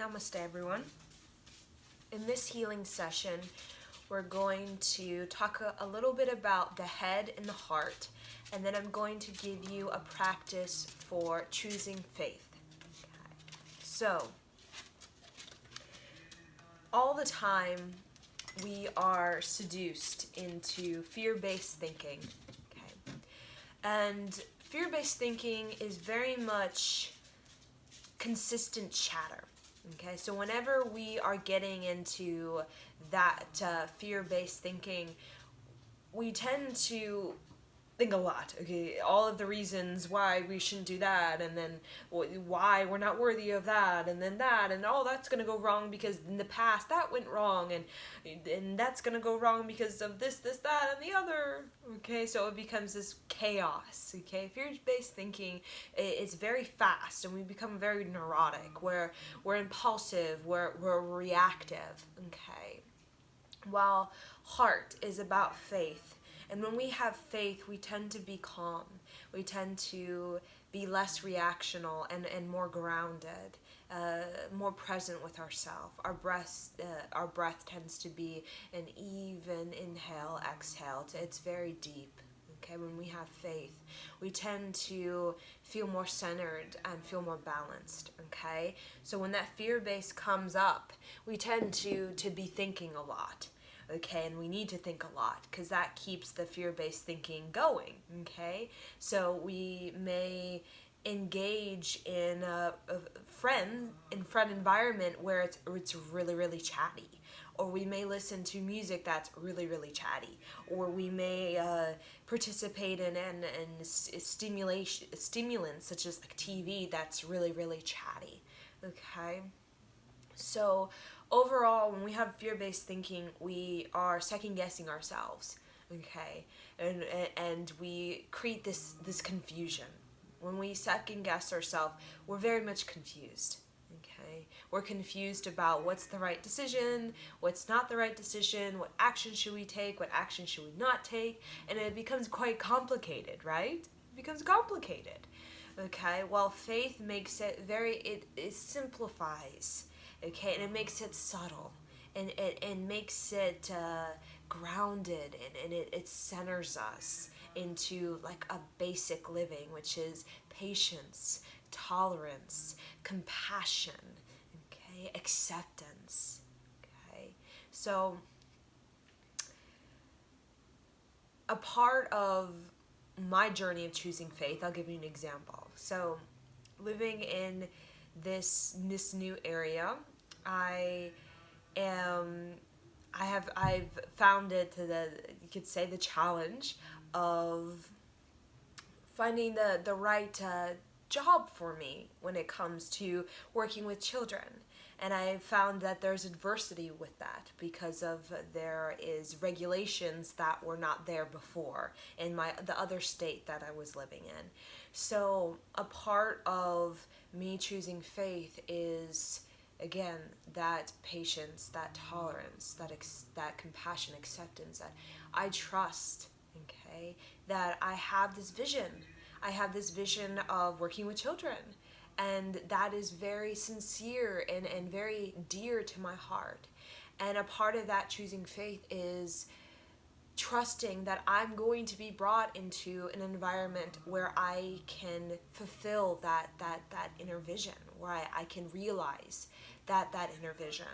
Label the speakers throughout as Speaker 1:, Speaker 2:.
Speaker 1: Namaste, everyone. In this healing session, we're going to talk a little bit about the head and the heart, and then I'm going to give you a practice for choosing faith. Okay. So, all the time we are seduced into fear-based thinking. Okay. And fear-based thinking is very much consistent chatter. Okay, so whenever we are getting into that fear-based thinking, we tend to think a lot. Okay, all of the reasons why we shouldn't do that, and then why we're not worthy of that, and then that, and oh, that's gonna go wrong because in the past that went wrong, and that's gonna go wrong because of this, that, and the other. Okay, so it becomes this chaos. Okay, fear-based thinking is very fast, and we become very neurotic. We're impulsive. We're reactive. Okay, while heart is about faith. And when we have faith, we tend to be calm. We tend to be less reactional and more grounded, more present with ourselves. Our breath tends to be an even inhale, exhale. It's very deep. Okay, when we have faith, we tend to feel more centered and feel more balanced. Okay, so when that fear base comes up, we tend to be thinking a lot. Okay, and we need to think a lot because that keeps the fear-based thinking going. Okay, so we may engage in a friend environment where it's really chatty, or we may listen to music that's really chatty, or we may participate in stimulants such as like TV that's really chatty. Okay, so overall, when we have fear-based thinking, we are second-guessing ourselves, okay? And we create this confusion. When we second-guess ourselves, we're very much confused, okay? We're confused about what's the right decision, what's not the right decision, what action should we take, what action should we not take, and it becomes quite complicated, right? It becomes complicated, okay? While faith makes it it simplifies. Okay, and it makes it subtle, and it makes it grounded, and it centers us into like a basic living, which is patience, tolerance, compassion, okay, acceptance. Okay, so a part of my journey of choosing faith, I'll give you an example. So living in this new area, I've found it you could say the challenge of finding the right job for me when it comes to working with children. And I found that there's adversity with that because of there is regulations that were not there before in the other state that I was living in. So a part of me choosing faith is, again, that patience, that tolerance, that compassion, acceptance, that I trust, okay, that I have this vision. I have this vision of working with children, and that is very sincere and very dear to my heart. And a part of that choosing faith is trusting that I'm going to be brought into an environment where I can fulfill that inner vision, where I can realize that inner vision.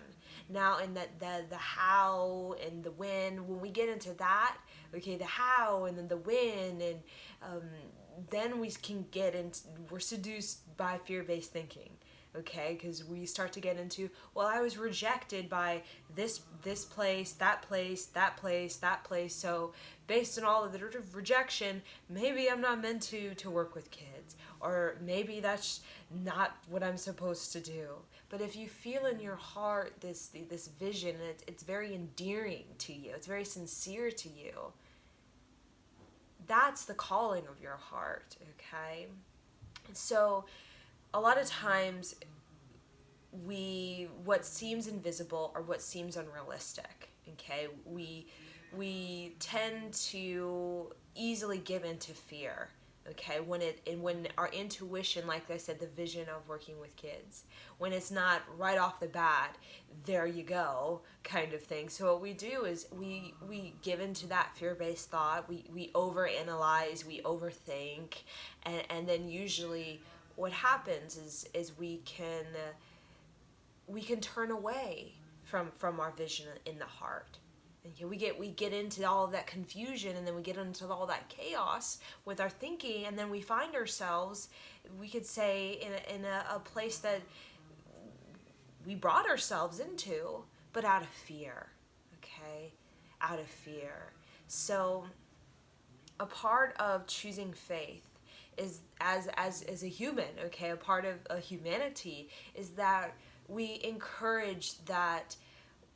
Speaker 1: Now, in the how and the when we get into that, okay, the how and then the when, and then we can get into, we're seduced by fear-based thinking. Okay, because we start to get into, well, I was rejected by this place, that place, that place, that place. So based on all of the rejection, maybe I'm not meant to work with kids, or maybe that's not what I'm supposed to do. But if you feel in your heart this vision, and it's very endearing to you, it's very sincere to you, that's the calling of your heart. Okay, so a lot of times what seems invisible or what seems unrealistic, okay, we tend to easily give into fear,
Speaker 2: Okay, when our intuition, like I said, the vision of working with kids, when it's not right off the bat, there you go kind of thing. So what we do is we give into that fear-based thought, we overanalyze, we overthink, and then usually what happens is we can turn away from our vision in the heart. And we get into all of that confusion, and then we get into all that chaos with our thinking, and then we find ourselves, we could say, in a place that we brought ourselves into, but out of fear. Okay, out of fear. So a part of choosing faith is, as a human, okay, a part of a humanity is that we encourage that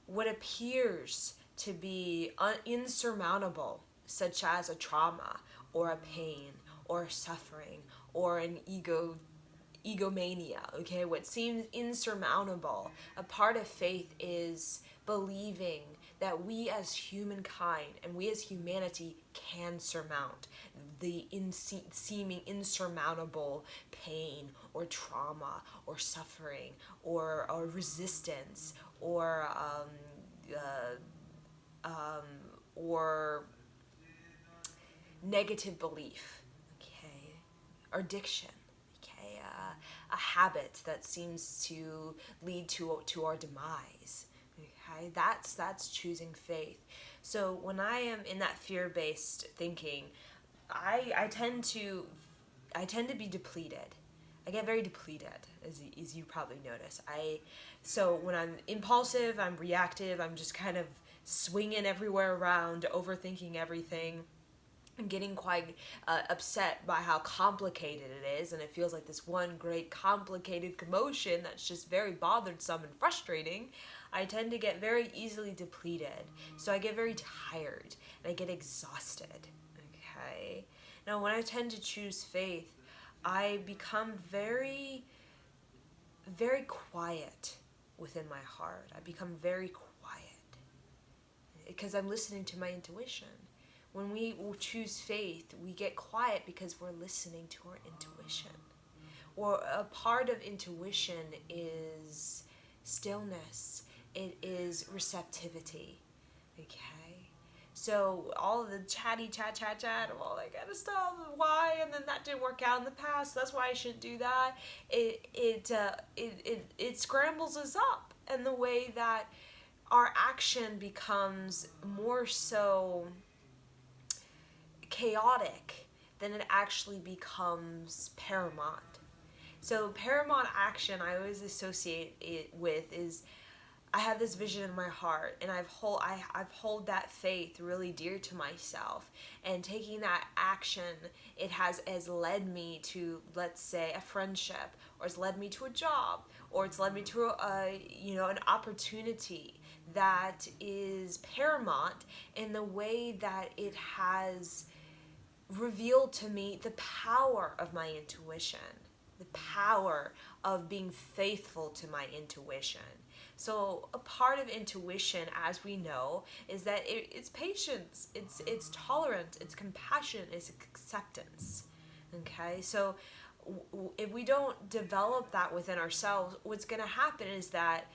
Speaker 2: what appears to be insurmountable, such as a trauma or a pain or a suffering or an egomania, okay, what seems insurmountable, a part of faith is believing that we as humankind and we as humanity can surmount the seeming insurmountable pain or trauma or suffering or resistance or or negative belief, okay, or addiction, okay, a habit that seems to lead to our demise. Okay, that's choosing faith. So when I am in that fear-based thinking, I tend to be depleted. I get very depleted, as you probably notice. So when I'm impulsive, I'm reactive, I'm just kind of swinging everywhere around, overthinking everything. I'm getting quite upset by how complicated it is, and it feels like this one great complicated commotion that's just very bothersome and frustrating. I tend to get very easily depleted, so I get very tired and I get exhausted. Okay. Now, when I tend to choose faith, I become very, very quiet within my heart. I become very quiet because I'm listening to my intuition. When we choose faith, we get quiet because we're listening to our intuition. Or a part of intuition is stillness. It is receptivity. Okay? So all of the chat, and all that kind of stuff, why, and then that didn't work out in the past, that's why I shouldn't do that. It scrambles us up, and the way that our action becomes more so chaotic than it actually becomes paramount. So paramount action I always associate it with is I have this vision in my heart, and I've hold that faith really dear to myself, and taking that action, it has led me to, let's say, a friendship, or it's led me to a job, or it's led me to an opportunity that is paramount in the way that it has revealed to me the power of my intuition, the power of being faithful to my intuition. So a part of intuition, as we know, is that it's patience, it's tolerance, it's compassion, it's acceptance. Okay, so if we don't develop that within ourselves, what's going to happen is that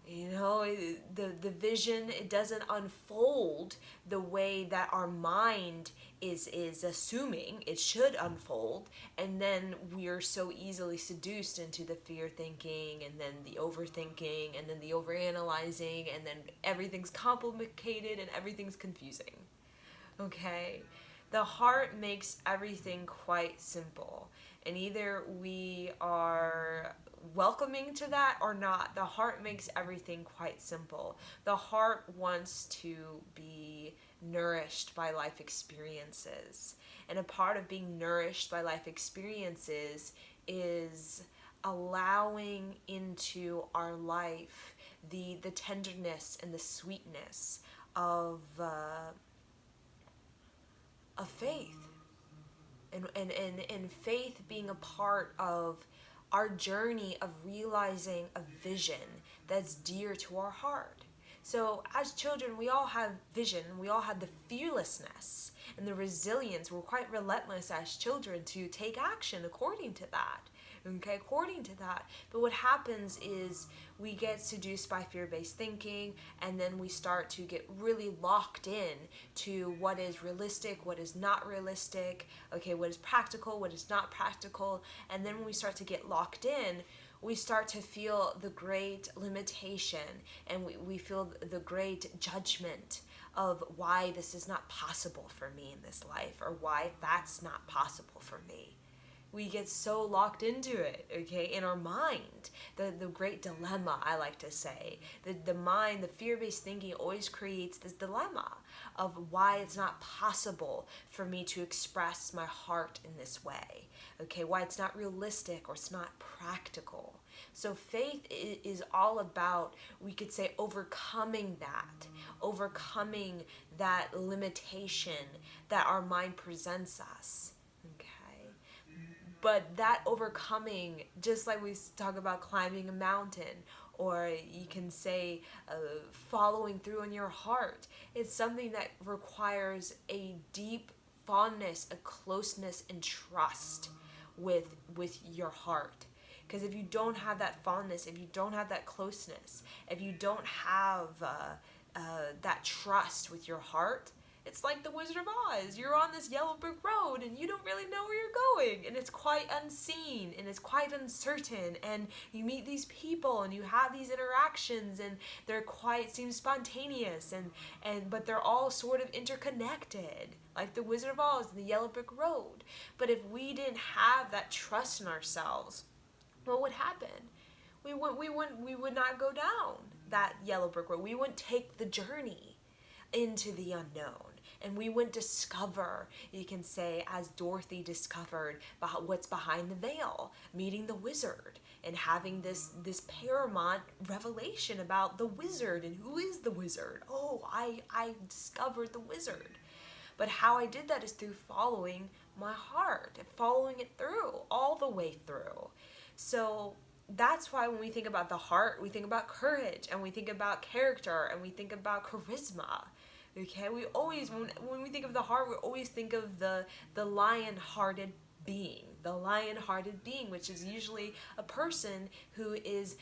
Speaker 2: the vision, it doesn't unfold the way that our mind is assuming it should unfold, and then we're so easily seduced into the fear thinking, and then the overthinking, and then the overanalyzing, and then everything's complicated and everything's confusing. Okay, the heart makes everything quite simple, and either we are welcoming to that or not. The heart makes everything quite simple. The heart wants to be nourished by life experiences, and a part of being nourished by life experiences is allowing into our life the tenderness and the sweetness of faith, and faith being a part of our journey of realizing a vision that's dear to our heart. So as children, we all have vision, we all have the fearlessness and the resilience. We're quite relentless as children to take action according to that. Okay, according to that. But what happens is we get seduced by fear-based thinking, and then we start to get really locked in to what is realistic, what is not realistic, okay, what is practical, what is not practical. And then when we start to get locked in, we start to feel the great limitation, and we feel the great judgment of why this is not possible for me in this life, or why that's not possible for me. We get so locked into it, okay, in our mind. The great dilemma, I like to say. The mind, the fear-based thinking always creates this dilemma of why it's not possible for me to express my heart in this way, okay, why it's not realistic or it's not practical. So faith is all about, we could say, overcoming that limitation that our mind presents us. But that overcoming, just like we talk about climbing a mountain, or you can say following through in your heart, it's something that requires a deep fondness, a closeness, and trust with your heart. Because if you don't have that fondness, if you don't have that closeness, if you don't have that trust with your heart, it's like the Wizard of Oz. You're on this yellow brick road and you don't really know where you're going, and it's quite unseen and it's quite uncertain, and you meet these people and you have these interactions, and they're quite seem spontaneous, and but they're all sort of interconnected, like the Wizard of Oz and the yellow brick road. But if we didn't have that trust in ourselves, what would happen? We would not go down that yellow brick road. We wouldn't take the journey into the unknown, and we wouldn't discover, you can say, as Dorothy discovered what's behind the veil, meeting the wizard and having this paramount revelation about the wizard and who is the wizard. Oh, I discovered the wizard. But how I did that is through following my heart and following it through, all the way through. So that's why when we think about the heart, we think about courage, and we think about character, and we think about charisma. Okay, we always, when we think of the heart, we always think of the lion-hearted being. The lion-hearted being, which is usually a person who is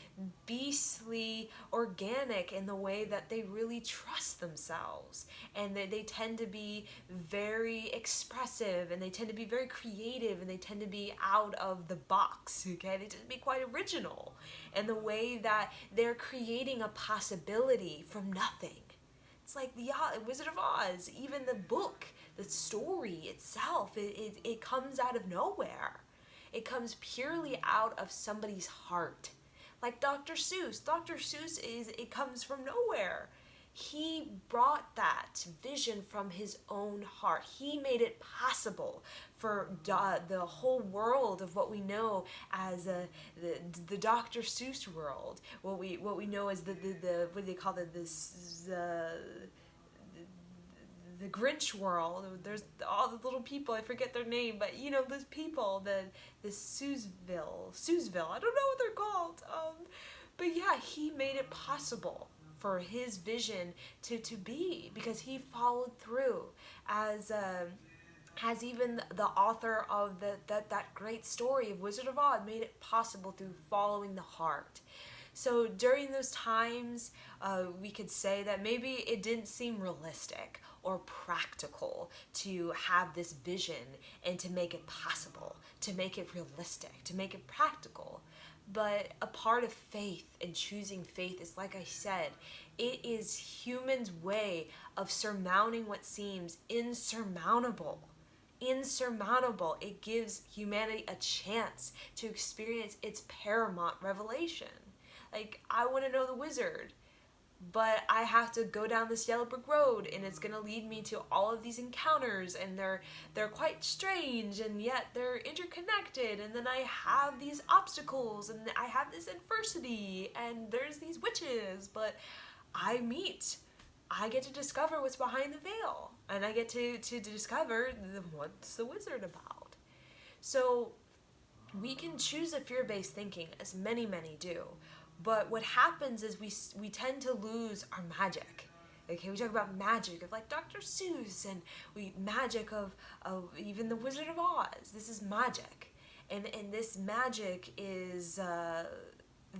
Speaker 2: beastly organic in the way that they really trust themselves. And they tend to be very expressive, and they tend to be very creative, and they tend to be out of the box, okay? They tend to be quite original in the way that they're creating a possibility from nothing. It's like the Wizard of Oz, even the book, the story itself, it comes out of nowhere. It comes purely out of somebody's heart. Like Dr. Seuss. Dr. Seuss it comes from nowhere. He brought that vision from his own heart. He made it possible for the whole world of what we know as the Dr. Seuss world. What we know as the what do they call it? The Grinch world. There's all the little people, I forget their name, but you know, those people, the Seussville, I don't know what they're called. But yeah, he made it possible for his vision to be, because he followed through as even the author of that great story of Wizard of Oz made it possible through following the heart. So during those times, we could say that maybe it didn't seem realistic or practical to have this vision and to make it possible, to make it realistic, to make it practical. But a part of faith and choosing faith is, like I said, it is humans' way of surmounting what seems insurmountable. Insurmountable. It gives humanity a chance to experience its paramount revelation. Like, I want to know the wizard, but I have to go down this yellow brick road, and it's going to lead me to all of these encounters, and they're quite strange, and yet they're interconnected, and then I have these obstacles, and I have this adversity, and there's these witches, but I get to discover what's behind the veil, and I get to discover what's the wizard about. So we can choose a fear-based thinking, as many do, But what happens is we tend to lose our magic. Okay, we talk about magic of like Dr. Seuss, and magic of even the Wizard of Oz. This is magic, and this magic is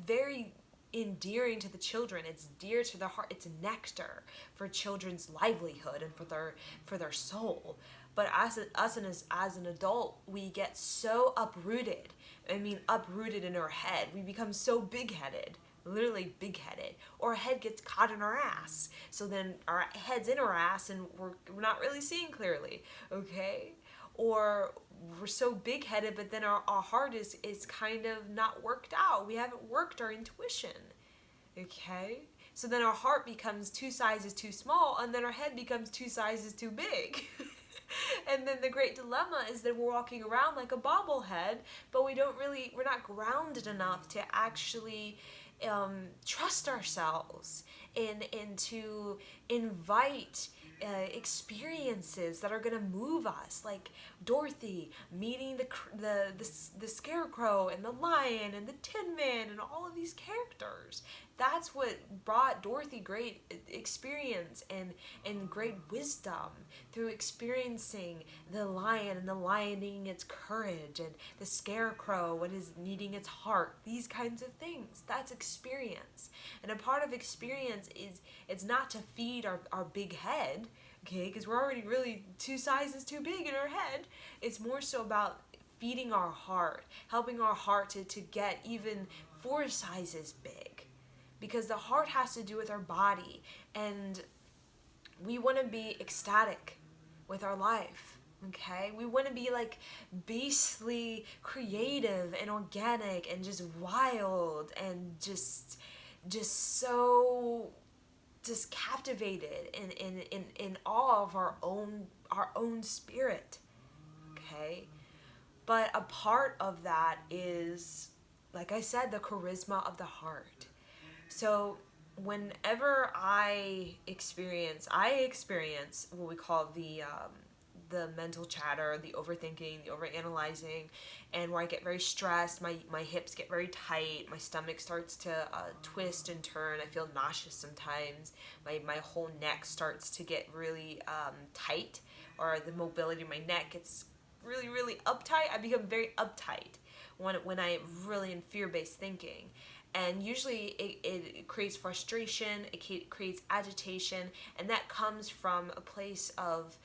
Speaker 2: very endearing to the children. It's dear to their heart. It's nectar for children's livelihood and for their soul. But as an adult, we get so uprooted. I mean, uprooted in our head. We become so big-headed, literally big-headed, or our head gets caught in our ass. So then our head's in our ass and we're not really seeing clearly, okay? Or we're so big-headed, but then our heart is kind of not worked out. We haven't worked our intuition, okay? So then our heart becomes 2 sizes too small, and then our head becomes 2 sizes too big. And then the great dilemma is that we're walking around like a bobblehead, but we're not grounded enough to actually trust ourselves and to invite experiences that are going to move us, like Dorothy meeting the Scarecrow and the Lion and the Tin Man and all of these characters. That's what brought Dorothy great experience and great wisdom, through experiencing the lion and the lion needing its courage, and the Scarecrow and his needing its heart. These kinds of things. That's experience. And a part of experience is, it's not to feed our big head, okay, because we're already really 2 sizes too big in our head. It's more so about feeding our heart, helping our heart to get even 4 sizes big. Because the heart has to do with our body, and we want to be ecstatic with our life, okay? We want to be like beastly creative and organic and just wild and just so just captivated in awe of our own spirit, okay? But a part of that is, like I said, the charisma of the heart. So whenever I experience what we call the mental chatter, the overthinking, the overanalyzing, and where I get very stressed, my hips get very tight, my stomach starts to twist and turn, I feel nauseous sometimes, my whole neck starts to get really tight, or the mobility of my neck gets really, really uptight. I become very uptight when I'm really in fear-based thinking. And usually it creates frustration, it creates agitation, and that comes from a place of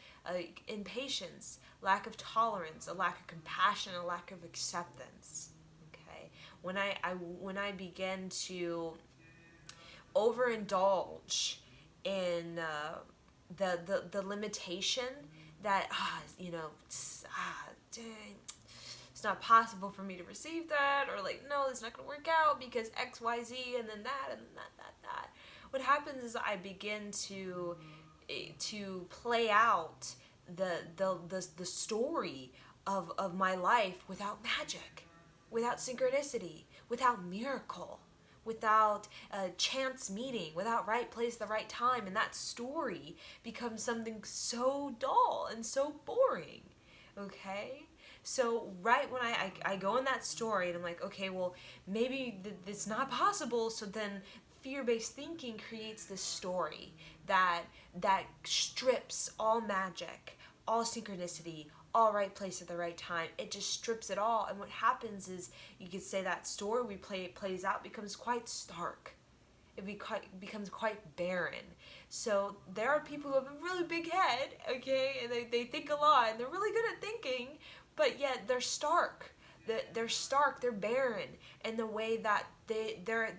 Speaker 2: impatience, lack of tolerance, a lack of compassion, a lack of acceptance. Okay, when I begin to overindulge in the limitation that dang, it's not possible for me to receive that, or like, no, it's not going to work out because X, Y, Z, and then that, and then that. What happens is I begin to play out the story of my life without magic, without synchronicity, without miracle, without a chance meeting, without right place, the right time, and that story becomes something so dull and so boring, okay? So right when I go in that story and I'm like, okay, well, maybe it's not possible, so then fear-based thinking creates this story that strips all magic, all synchronicity, all right place at the right time. It just strips it all, and what happens is, you could say that story plays out becomes quite stark. It becomes quite barren. So there are people who have a really big head, okay, and they think a lot, and they're really good at thinking, but yet they're stark. They're stark. They're barren in the way that there's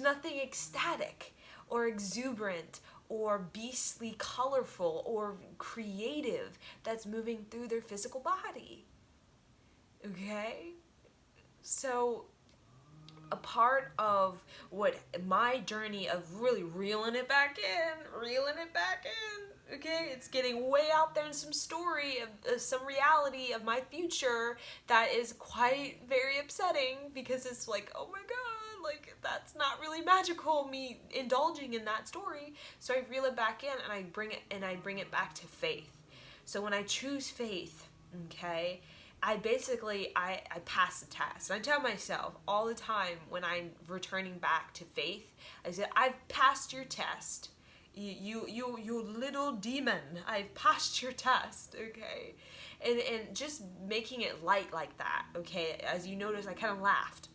Speaker 2: nothing ecstatic or exuberant or beastly colorful or creative that's moving through their physical body. Okay? So a part of what my journey of really reeling it back in, okay, it's getting way out there in some story of some reality of my future that is quite very upsetting, because it's like, oh my god, like, that's not really magical, me indulging in that story. So I reel it back in, and I bring it back to faith. So when I choose faith, okay, I passed the test. And I tell myself all the time when I'm returning back to faith, I said, I've passed your test. You little demon, I've passed your test, okay? And just making it light like that, okay? As you notice, I kind of laughed.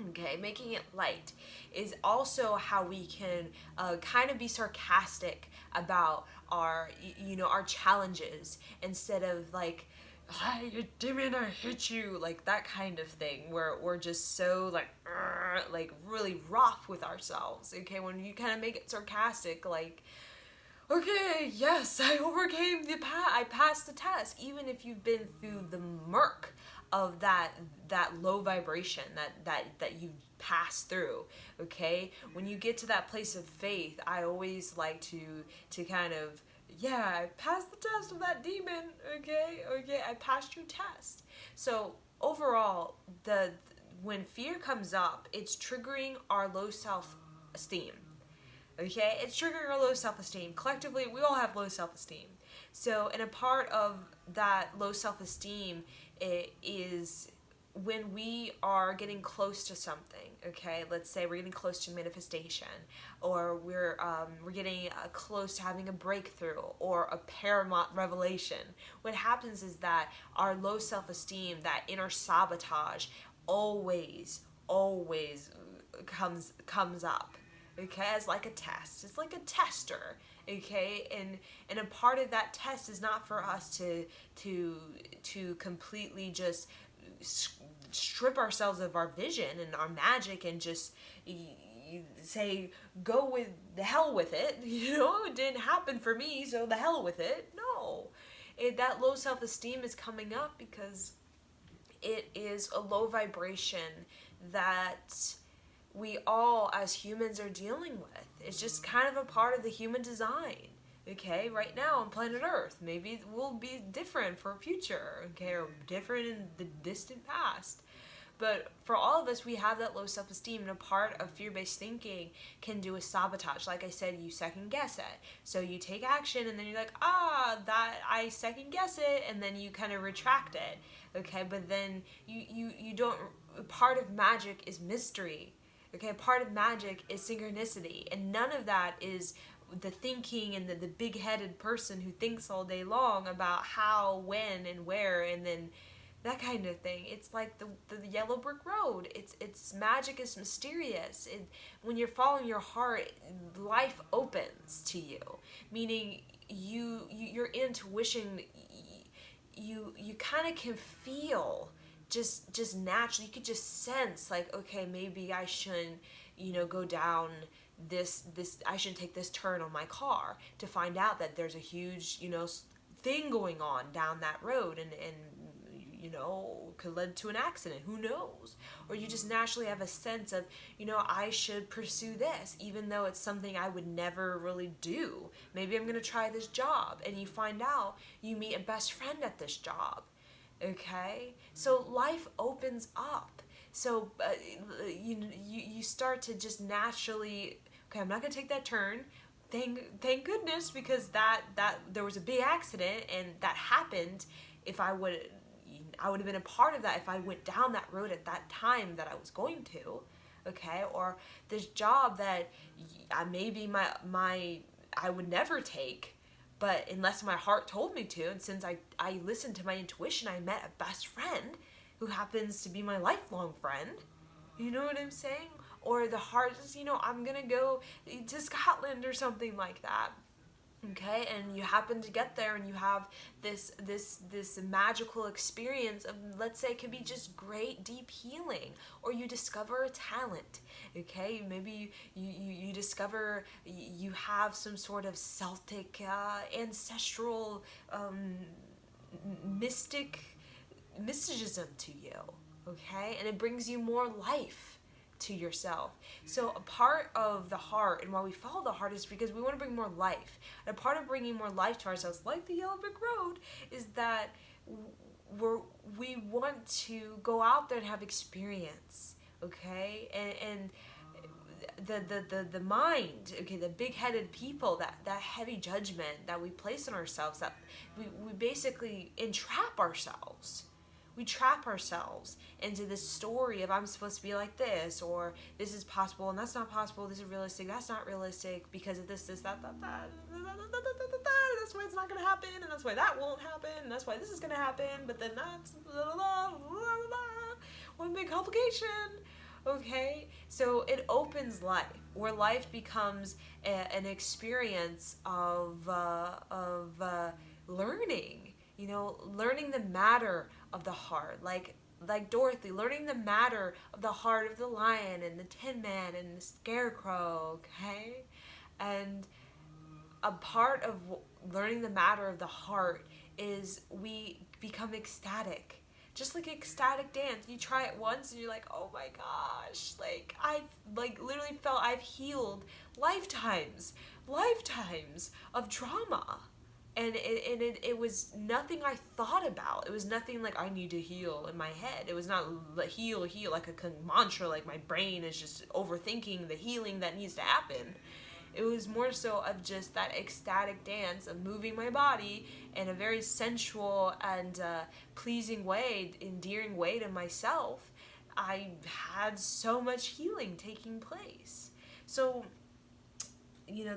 Speaker 2: Okay, making it light is also how we can kind of be sarcastic about our, our challenges instead of like, "Hi, you demon, I hate you," like that kind of thing, where we're just so like really rough with ourselves. Okay, when you kind of make it sarcastic, like, okay, yes, I overcame I passed the test, even if you've been through the murk of that low vibration that you pass through. Okay, when you get to that place of faith, I always like to kind of, yeah, I passed the test of that demon. Okay, I passed your test. So overall, when fear comes up, it's triggering our low self-esteem. Okay, it's triggering our low self-esteem. Collectively, we all have low self-esteem. So, and a part of that low self-esteem is when we are getting close to something. Okay, let's say we're getting close to manifestation, or we're getting close to having a breakthrough or a paramount revelation. What happens is that our low self-esteem, that inner sabotage, always comes up. Okay, as like a test. It's like a tester. Okay, and a part of that test is not for us to completely just strip ourselves of our vision and our magic and just say, go with the hell with it. It didn't happen for me, so the hell with it. No, that low self-esteem is coming up because it is a low vibration that we all as humans are dealing with. It's just kind of a part of the human design. Okay, right now on planet Earth, maybe it will be different for future, okay, or different in the distant past. But for all of us, we have that low self-esteem, and a part of fear-based thinking can do a sabotage. Like I said, you second guess it. So you take action, and then you're like, that I second guess it, and then you kind of retract it. Okay, but then you don't. Part of magic is mystery. Okay, part of magic is synchronicity, and none of that is the thinking and the big-headed person who thinks all day long about how, when, and where, and then that kind of thing. It's like the yellow brick road. It's magic is mysterious. When you're following your heart, life opens to you, meaning your intuition, you kind of can feel just naturally. You could just sense like, okay, maybe I shouldn't go down this I shouldn't take this turn on my car, to find out that there's a huge thing going on down that road, and could lead to an accident. Who knows? Or you just naturally have a sense of, I should pursue this, even though it's something I would never really do. Maybe I'm going to try this job, and you find out you meet a best friend at this job. Okay? So life opens up. So you start to just naturally, okay, I'm not going to take that turn. Thank goodness, because that there was a big accident and that happened. If I would have been a part of that if I went down that road at that time that I was going to, okay? Or this job that maybe I would never take, but unless my heart told me to, and since I listened to my intuition, I met a best friend who happens to be my lifelong friend. You know what I'm saying? Or the heart is, I'm gonna go to Scotland or something like that. Okay, and you happen to get there and you have this magical experience of, let's say, it could be just great deep healing, or you discover a talent. Okay, maybe you discover you have some sort of Celtic ancestral mysticism to you. Okay, and it brings you more life to yourself. So a part of the heart, and why we follow the heart, is because we want to bring more life. And a part of bringing more life to ourselves, like the yellow brick road, is that we want to go out there and have experience. Okay, and the mind, okay, the big-headed people, that heavy judgment that we place on ourselves, that we basically entrap ourselves we trap ourselves into this story of I'm supposed to be like this, or this is possible and that's not possible, this is realistic, that's not realistic because of this, that. That's why it's not going to happen, and that's why that won't happen, and that's why this is going to happen, but then that's one big complication. Okay, so it opens life, where life becomes an experience of learning. You know, learning the matter of the heart, like Dorothy, learning the matter of the heart of the lion and the Tin Man and the Scarecrow. Okay, and a part of learning the matter of the heart is we become ecstatic. Just like ecstatic dance, you try it once and you're like, oh my gosh, like I've literally felt I've healed lifetimes of trauma. And it was nothing I thought about. It was nothing like I need to heal in my head. It was not heal like a mantra, like my brain is just overthinking the healing that needs to happen. It was more so of just that ecstatic dance of moving my body in a very sensual and pleasing way, endearing way to myself. I had so much healing taking place. So, you know,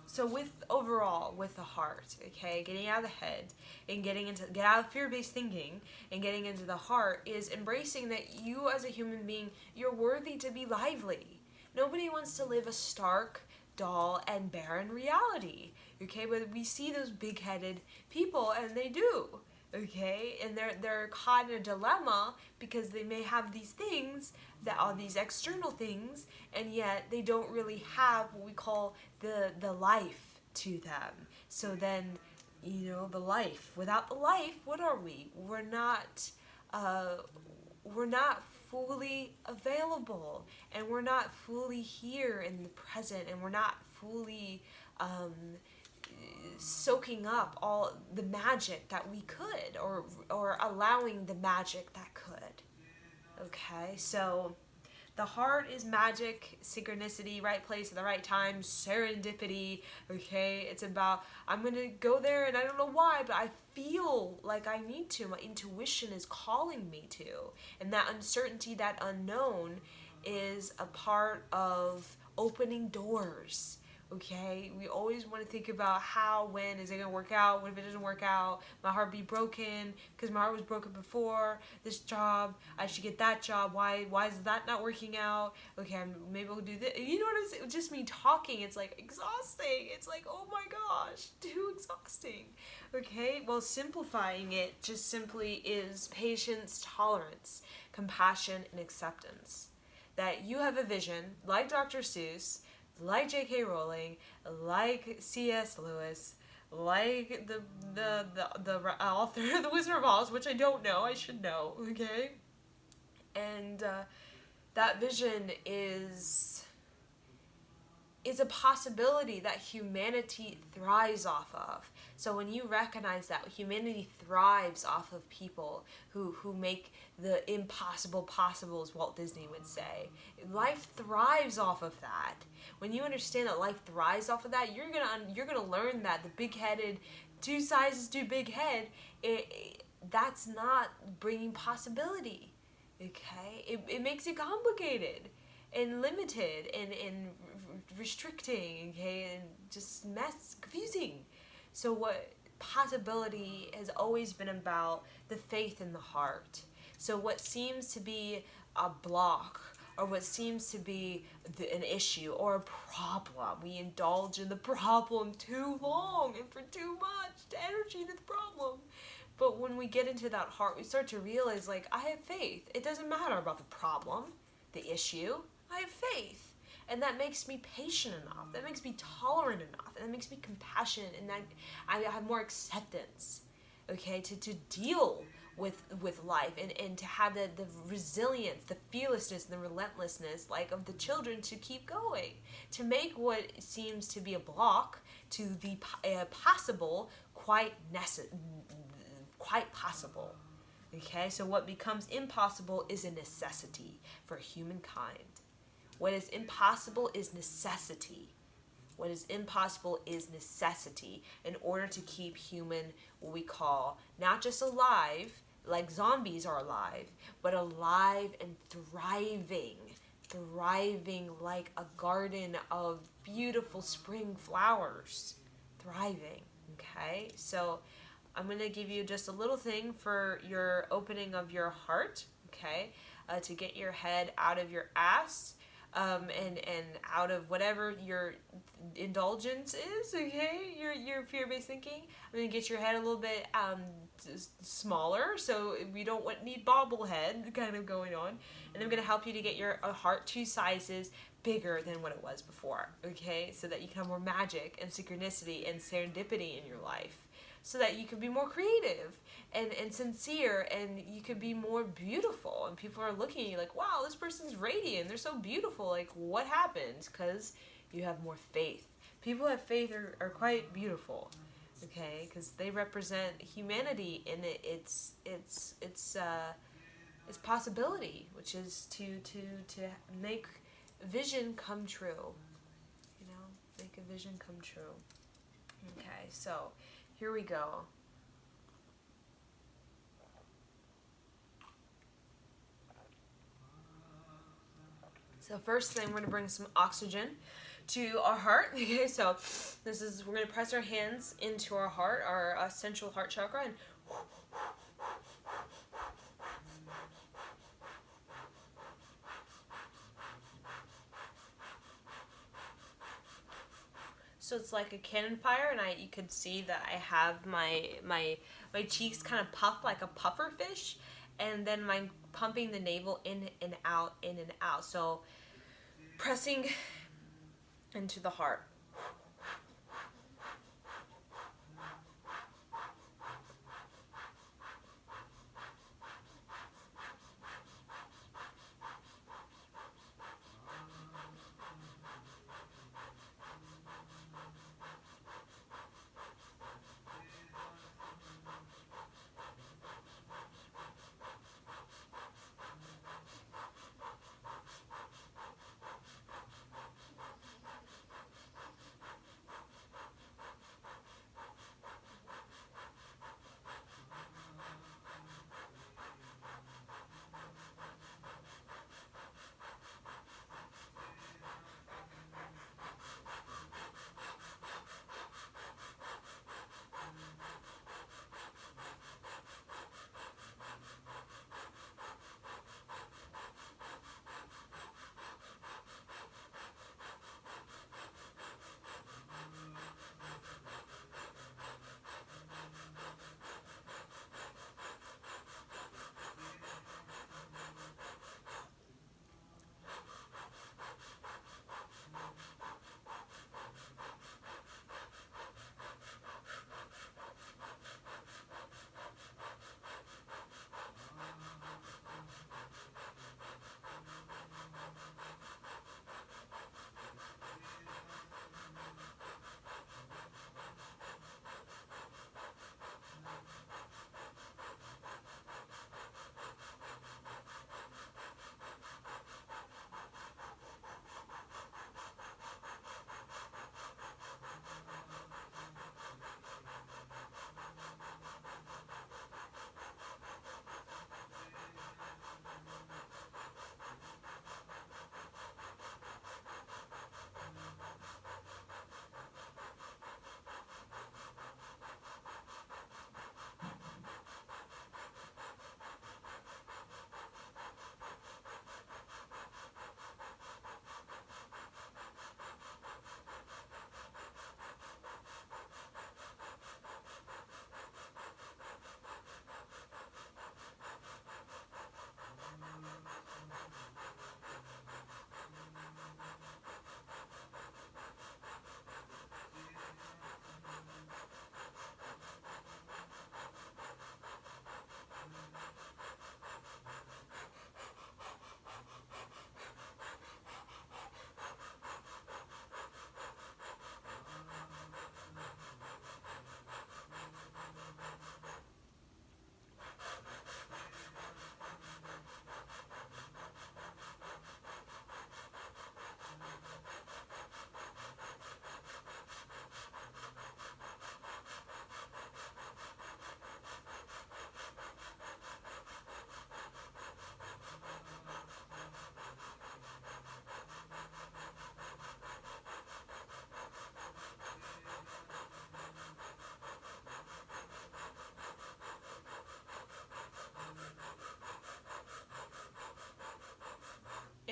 Speaker 2: so with the heart, okay, getting out of the head and get out of fear-based thinking and getting into the heart is embracing that you as a human being, you're worthy to be lively. Nobody wants to live a stark, dull, and barren reality, okay? But we see those big-headed people, and they do, okay? And they're caught in a dilemma because they may have these things that are these external things, and yet they don't really have what we call the life to them. So then, you know, the life. Without the life, what are we? We're not fully available, and we're not fully here in the present, and we're not fully soaking up all the magic that we could, or allowing the magic that could. Okay, so the heart is magic, synchronicity, right place at the right time, serendipity. Okay, it's about I'm gonna go there and I don't know why, but I feel like I need to. My intuition is calling me to, and that uncertainty, that unknown, is a part of opening doors. Okay, we always want to think about how, when is it gonna work out? What if it doesn't work out? My heart be broken because my heart was broken before. This job, I should get that job. Why is that not working out? Okay, maybe I'll do this. You know what I'm saying? Just me talking, it's like exhausting. It's like, oh my gosh, too exhausting. Okay, well, simplifying it just simply is patience, tolerance, compassion, and acceptance. That you have a vision, like Dr. Seuss, like J.K. Rowling, like C.S. Lewis, like the author of The Wizard of Oz, which I don't know, I should know, okay? And that vision is a possibility that humanity thrives off of. So when you recognize that humanity thrives off of people who make the impossible possible, as Walt Disney would say, life thrives off of that. When you understand that life thrives off of that, you're gonna learn that the big-headed, two sizes too big head, that's not bringing possibility. Okay, it makes it complicated and limited and restricting, okay, and just confusing. So what possibility has always been about the faith in the heart. So what seems to be a block, or what seems to be an issue or a problem, we indulge in the problem too long and for too much energy into the problem. But when we get into that heart, we start to realize, like, I have faith. It doesn't matter about the problem, the issue. I have faith. And that makes me patient enough. That makes me tolerant enough. And that makes me compassionate. And that I have more acceptance, okay, to deal with life and to have the resilience, the fearlessness, and the relentlessness, like, of the children to keep going. To make what seems to be a block to the possible quite possible. Okay, so what becomes impossible is a necessity for humankind. What is impossible is necessity. What is impossible is necessity in order to keep human, what we call, not just alive, like zombies are alive, but alive and thriving like a garden of beautiful spring flowers, thriving. Okay, so I'm gonna give you just a little thing for your opening of your heart. Okay, to get your head out of your ass. And out of whatever your indulgence is, okay, your fear-based thinking. I'm gonna get your head a little bit smaller, so we don't need bobblehead kind of going on, and I'm gonna help you to get your heart 2 sizes bigger than what it was before, okay, so that you can have more magic and synchronicity and serendipity in your life, so that you can be more creative and sincere, and you could be more beautiful, and people are looking at you like, wow, this person's radiant, they're so beautiful, like what happened? Because you have more faith. People who have faith are quite beautiful, okay, because they represent humanity in its possibility, which is to make vision come true, make a vision come true. Okay, so here we go. So first thing, we're going to bring some oxygen to our heart. Okay, so we're going to press our hands into our heart, our central heart chakra, and so it's like a cannon fire, and you could see that I have my cheeks kind of puffed like a puffer fish, and then I'm pumping the navel in and out, in and out. So pressing into the heart.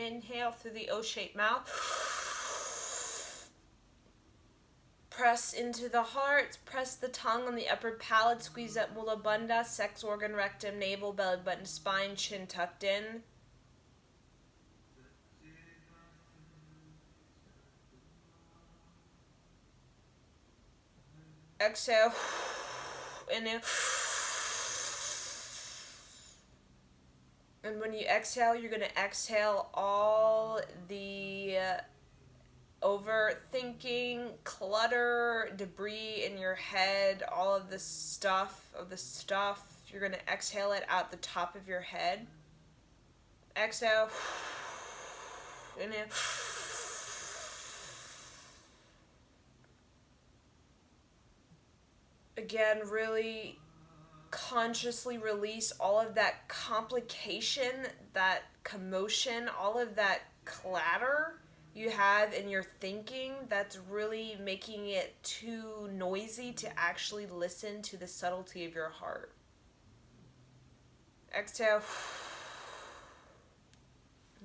Speaker 1: Inhale through the O-shaped mouth. Press into the heart. Press the tongue on the upper palate. Squeeze up mula bandha, sex organ, rectum, navel, belly button, spine, chin tucked in. Exhale. Inhale. And when you exhale, you're going to exhale all the overthinking, clutter, debris in your head, all of the stuff. You're going to exhale it out the top of your head. Exhale. Inhale. Again, really consciously release all of that complication, that commotion, all of that clatter you have in your thinking that's really making it too noisy to actually listen to the subtlety of your heart. Exhale.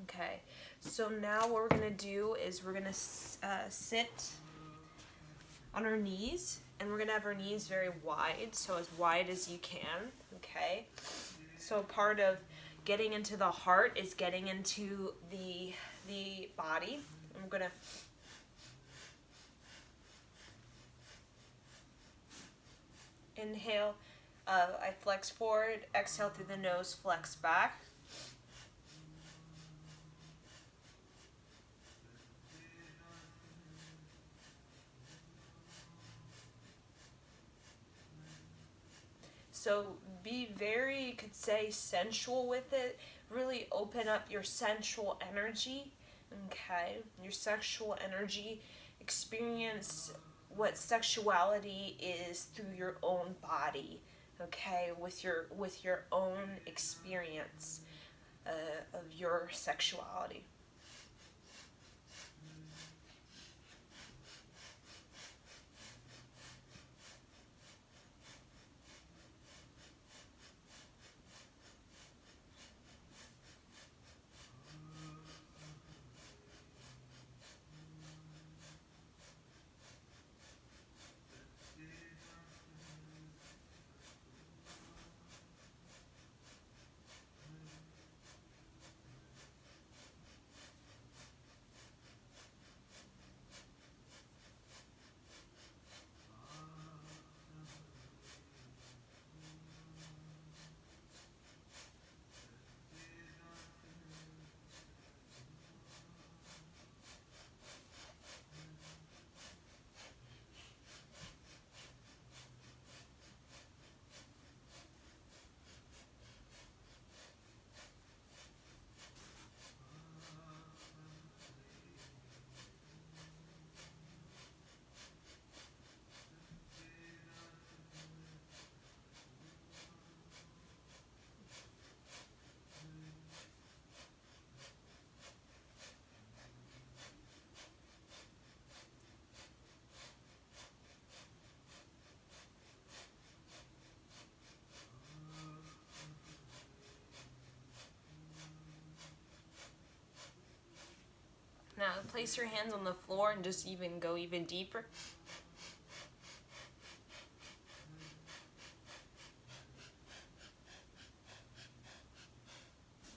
Speaker 1: Okay, so now what we're going to do is we're going to sit on our knees, and we're going to have our knees very wide, so as wide as you can, okay? So part of getting into the heart is getting into the body. I'm going to inhale, I flex forward, exhale through the nose, flex back. So be very, you could say, sensual with it. Really open up your sensual energy, okay? Your sexual energy. Experience what sexuality is through your own body, okay? With your own experience of your sexuality. Now place your hands on the floor and just go even deeper.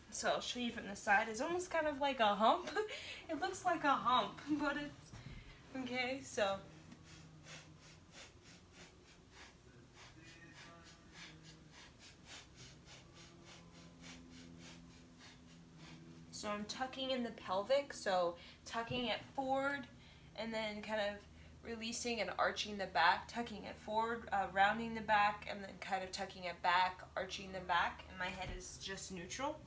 Speaker 1: So I'll show you from the side. It's almost kind of like a hump. It looks like a hump, but it's okay. So I'm tucking in the pelvic, so tucking it forward and then kind of releasing and arching the back, tucking it forward, rounding the back, and then kind of tucking it back, arching the back, and my head is just neutral.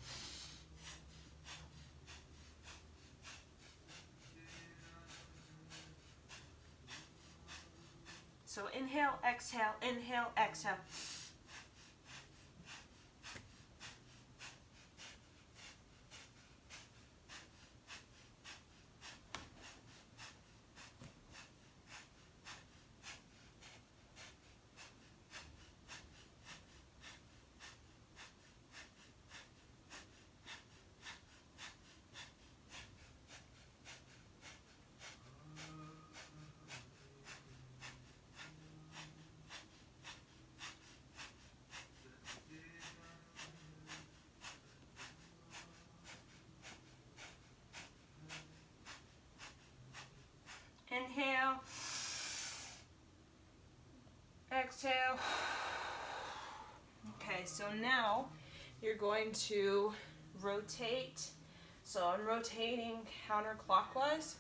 Speaker 1: So inhale, exhale, inhale, exhale. exhale. Okay, so now you're going to rotate. So I'm rotating counterclockwise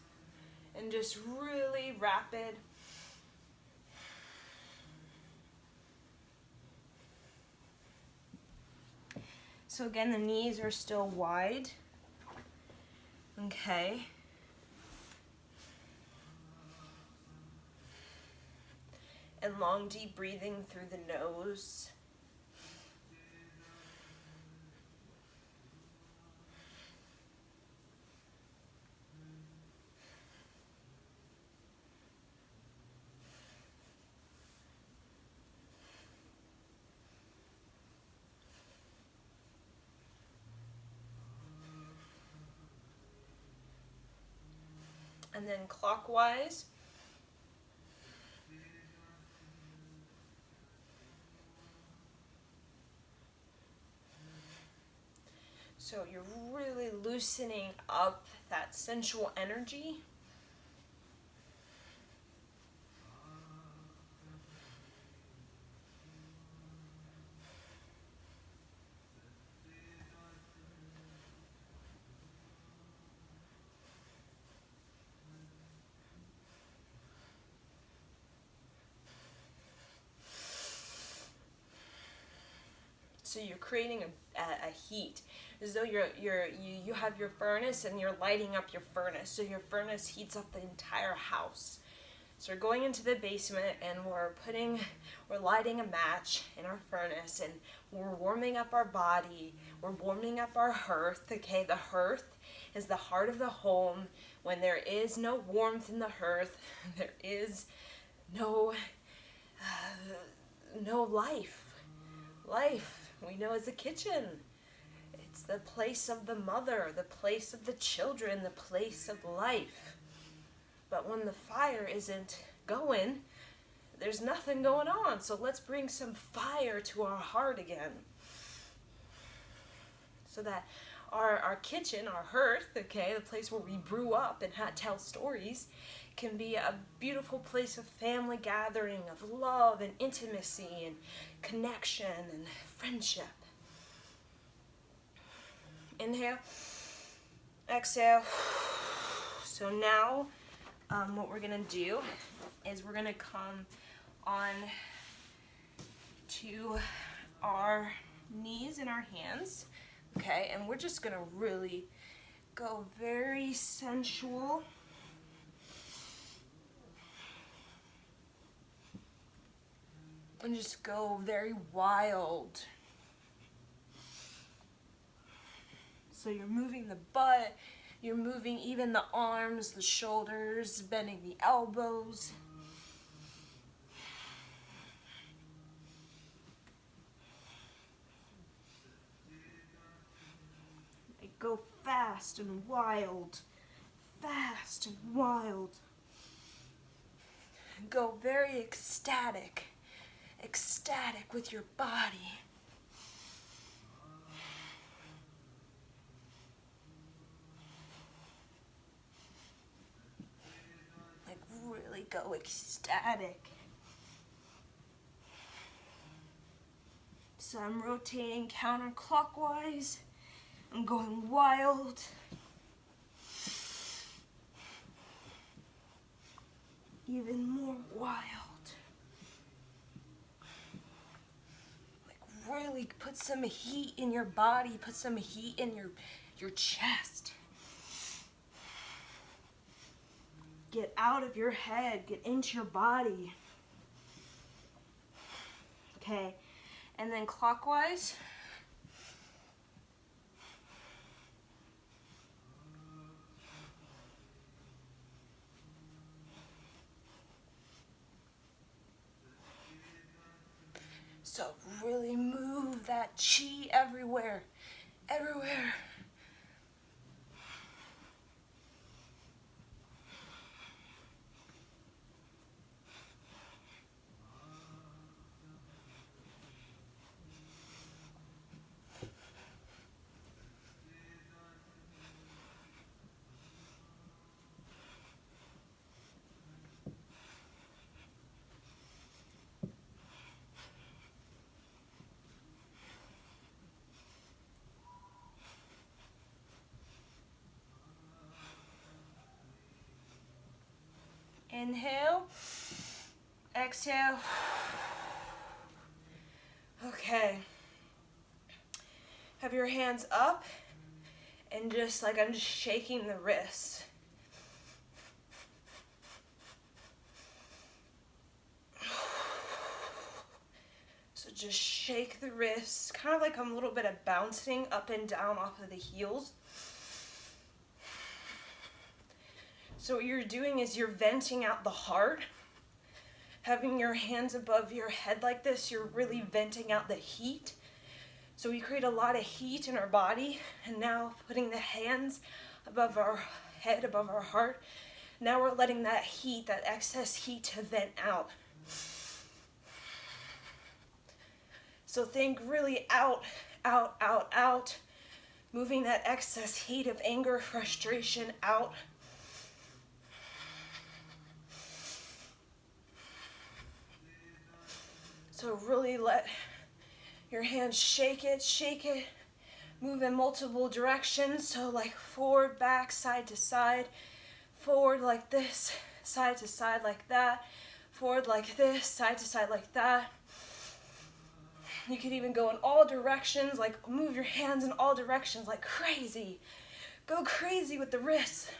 Speaker 1: and just really rapid. So again, the knees are still wide. Okay. And long, deep breathing through the nose. And then clockwise. So you're really loosening up that sensual energy. So you're creating a heat, as though you have your furnace and you're lighting up your furnace. So your furnace heats up the entire house. So we're going into the basement and we're lighting a match in our furnace and we're warming up our body. We're warming up our hearth. Okay, the hearth is the heart of the home. When there is no warmth in the hearth, there is no life. Life, we know, is the kitchen. It's the place of the mother, the place of the children, the place of life. But when the fire isn't going, there's nothing going on. So let's bring some fire to our heart again. So that our kitchen, our hearth, okay, the place where we brew up and tell stories, can be a beautiful place of family gathering, of love and intimacy and connection and friendship. Inhale, exhale. So now what we're going to do is we're going to come on to our knees and our hands, okay, and we're just going to really go very sensual. And just go very wild. So you're moving the butt, you're moving even the arms, the shoulders, bending the elbows. Like go fast and wild, fast and wild. Go very ecstatic with your body. Like really go ecstatic. So I'm rotating counterclockwise. I'm going wild. Even more wild. Really put some heat in your body, put some heat in your chest. Get out of your head, get into your body. Okay, and then clockwise. So really move that chi everywhere, everywhere. Inhale. Exhale. Okay. Have your hands up and just like I'm just shaking the wrists. So just shake the wrists, kind of like a little bit of bouncing up and down off of the heels. So what you're doing is you're venting out the heart. Having your hands above your head like this, you're really venting out the heat. So we create a lot of heat in our body, and now putting the hands above our head, above our heart, now we're letting that heat, that excess heat to vent out. So think really out, out, out, out, moving that excess heat of anger, frustration out. So really let your hands shake it, move in multiple directions. So like forward, back, side to side, forward like this, side to side like that, forward like this, side to side like that. You can even go in all directions, like move your hands in all directions like crazy. Go crazy with the wrists.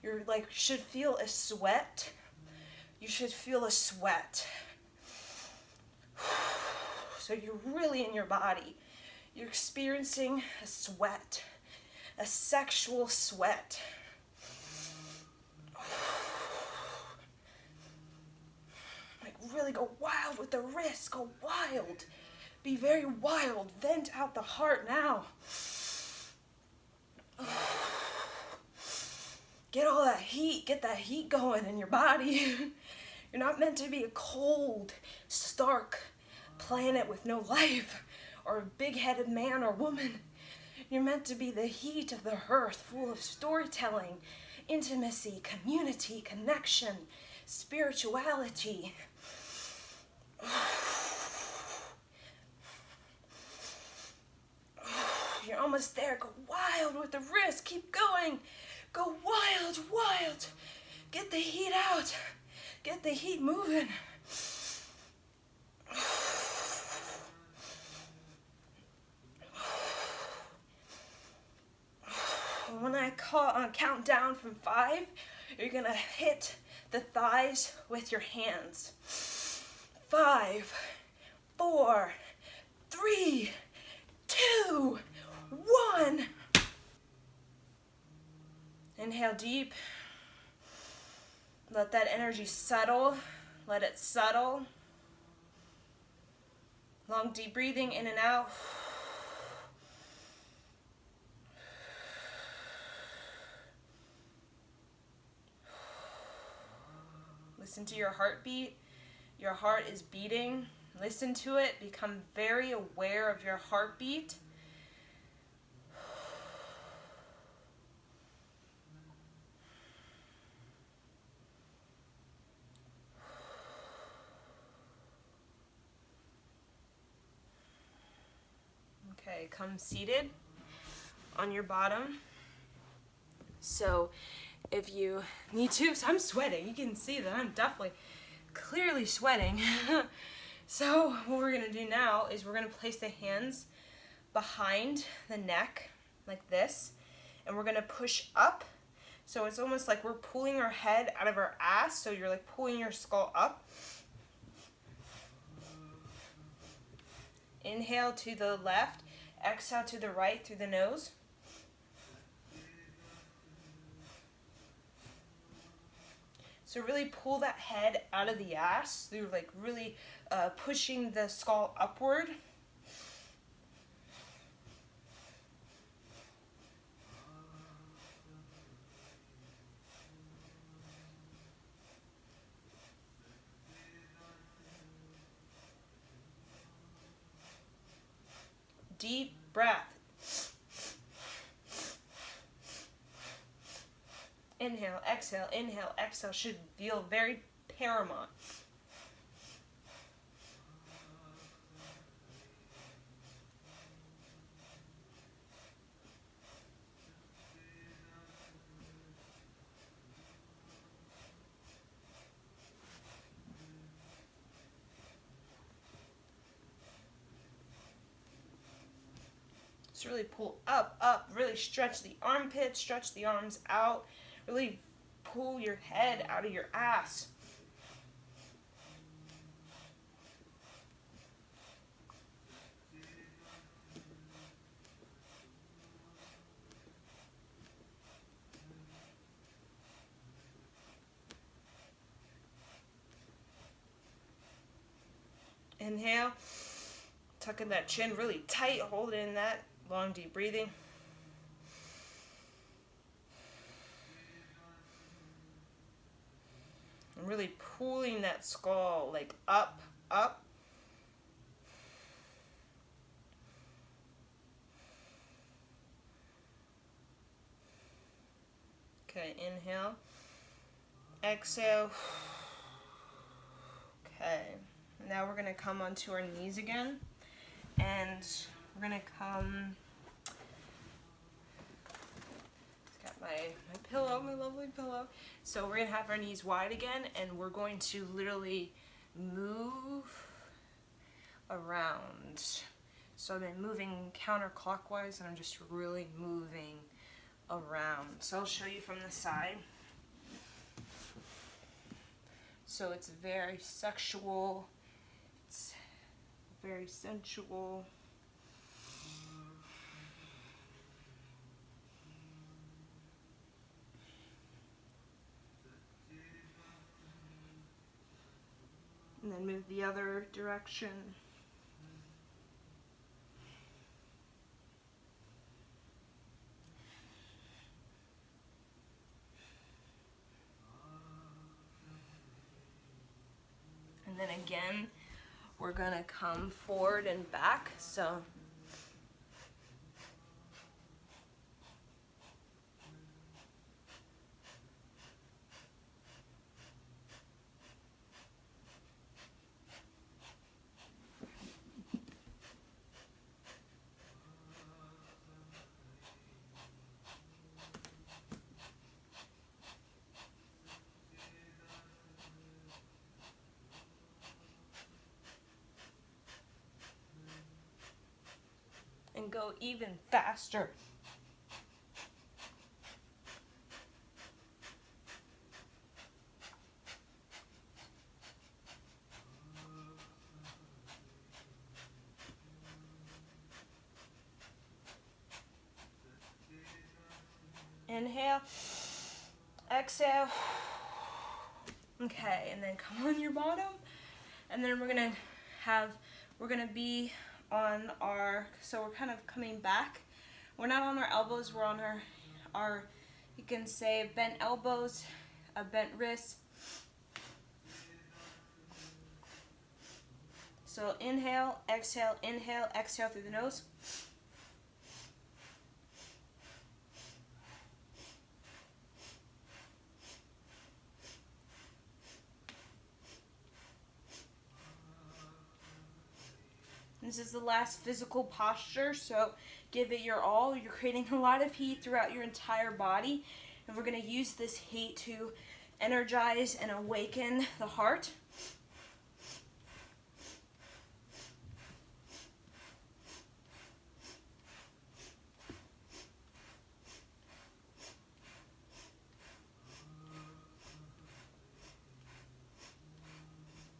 Speaker 1: You're like, should feel a sweat. You should feel a sweat. So you're really in your body. You're experiencing a sweat, a sexual sweat. Really go wild with the wrists. Go wild. Be very wild. Vent out the heart now. Get all that heat. Get that heat going in your body. You're not meant to be a cold, stark planet with no life or a big-headed man or woman. You're meant to be the heat of the earth, full of storytelling, intimacy, community, connection, spirituality. You're almost there. Go wild with the wrist. Keep going. Go wild, wild. Get the heat out. Get the heat moving. When I count down from 5, you're gonna hit the thighs with your hands. 5, 4, 3, 2, 1. Inhale deep. Let that energy settle. Let it settle. Long deep breathing in and out. Listen to your heartbeat. Your heart is beating. Listen to it. Become very aware of your heartbeat. Okay, come seated on your bottom. So if you need to, so I'm sweating. You can see that I'm definitely clearly sweating. So what we're gonna do now is we're gonna place the hands behind the neck like this, and we're gonna push up. So it's almost like we're pulling our head out of our ass, so you're like pulling your skull up. Inhale to the left, exhale to the right through the nose. So really pull that head out of the ass through like really pushing the skull upward. Deep breath. Inhale, exhale should feel very paramount. Just really pull up, up, really stretch the armpits, stretch the arms out, really pull your head out of your ass. Inhale, tucking that chin really tight, hold in that long, deep breathing. And really pulling that skull like up, up. Okay, inhale, exhale. Okay, now we're gonna come onto our knees again, and we're gonna come. Got my pillow, my lovely pillow. So we're gonna have our knees wide again, and we're going to literally move around. So I've been moving counterclockwise, and I'm just really moving around. So I'll show you from the side. So it's very sexual, it's very sensual. And then move the other direction. And then again, we're gonna come forward and back. So and go even faster. Inhale, exhale. Okay, and then come on your bottom, and then we're gonna be on our, so we're kind of coming back. We're not on our elbows, we're on our you can say bent elbows, a bent wrist. So inhale, exhale through the nose. This is the last physical posture, so give it your all. You're creating a lot of heat throughout your entire body, and we're going to use this heat to energize and awaken the heart.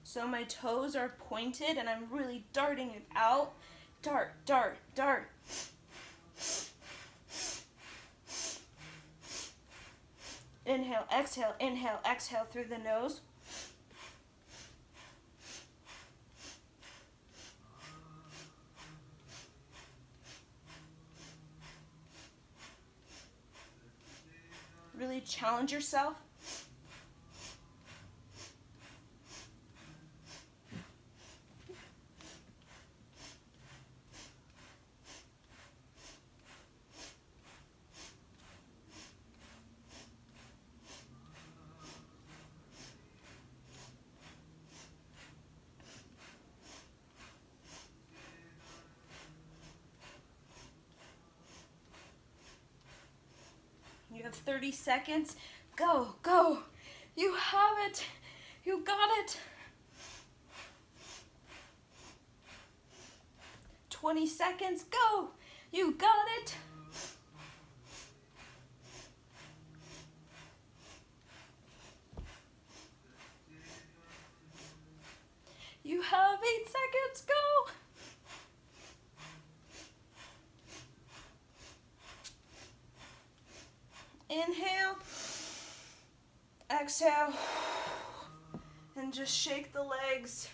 Speaker 1: So my toes are pointed and I'm really darting it out. Dart, dart, dart. Inhale, exhale through the nose. Really challenge yourself. You have 30 seconds. Go, go. You have it. You got it. 20 seconds. Go.
Speaker 2: You got it. You have 8 seconds. Go. Inhale. Exhale. And just shake the legs.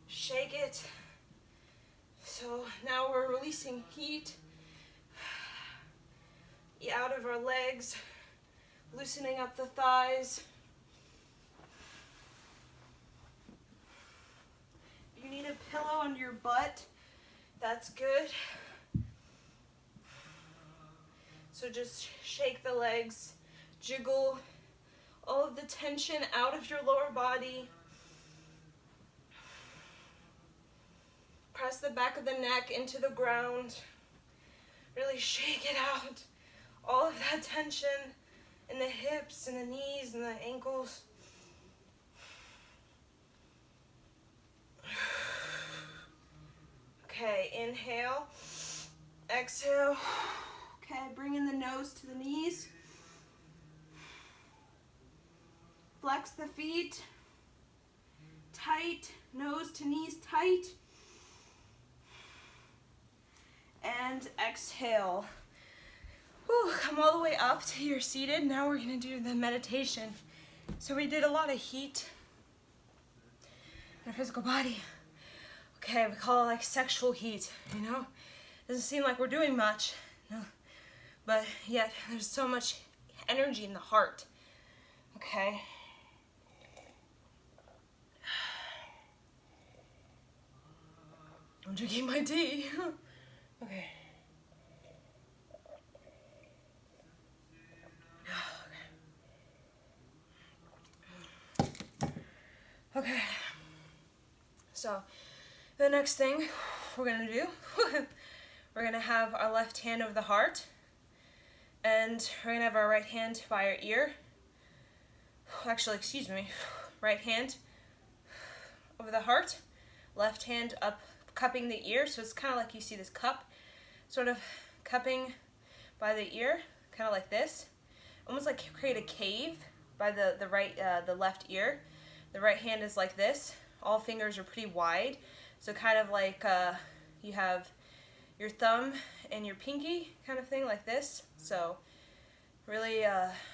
Speaker 2: Shake it. So now we're releasing heat out of our legs, loosening up the thighs. If you need a pillow under your butt, that's good. So just shake the legs, jiggle all of the tension out of your lower body. Press the back of the neck into the ground. Really shake it out. All of that tension in the hips and the knees and the ankles. Okay, inhale. Exhale. Okay, bringing the nose to the knees. Flex the feet. Tight. Nose to knees tight. And exhale. Whew, come all the way up to your seated. Now we're going to do the meditation. So we did a lot of heat in our physical body. Okay, we call it like sexual heat, you know? Doesn't seem like we're doing much, no. But yet there's so much energy in the heart. Okay. I'm drinking my tea. Okay. Okay. So the next thing we're gonna do, we're gonna have our left hand over the heart, and we're gonna have our right hand by our ear. Actually, excuse me. Right hand over the heart, left hand up, cupping the ear. So it's kind of like you see this cup, sort of cupping by the ear, kind of like this, almost like create a cave by the left ear. The right hand is like this. All fingers are pretty wide, so kind of like you have your thumb and your pinky kind of thing like this. So really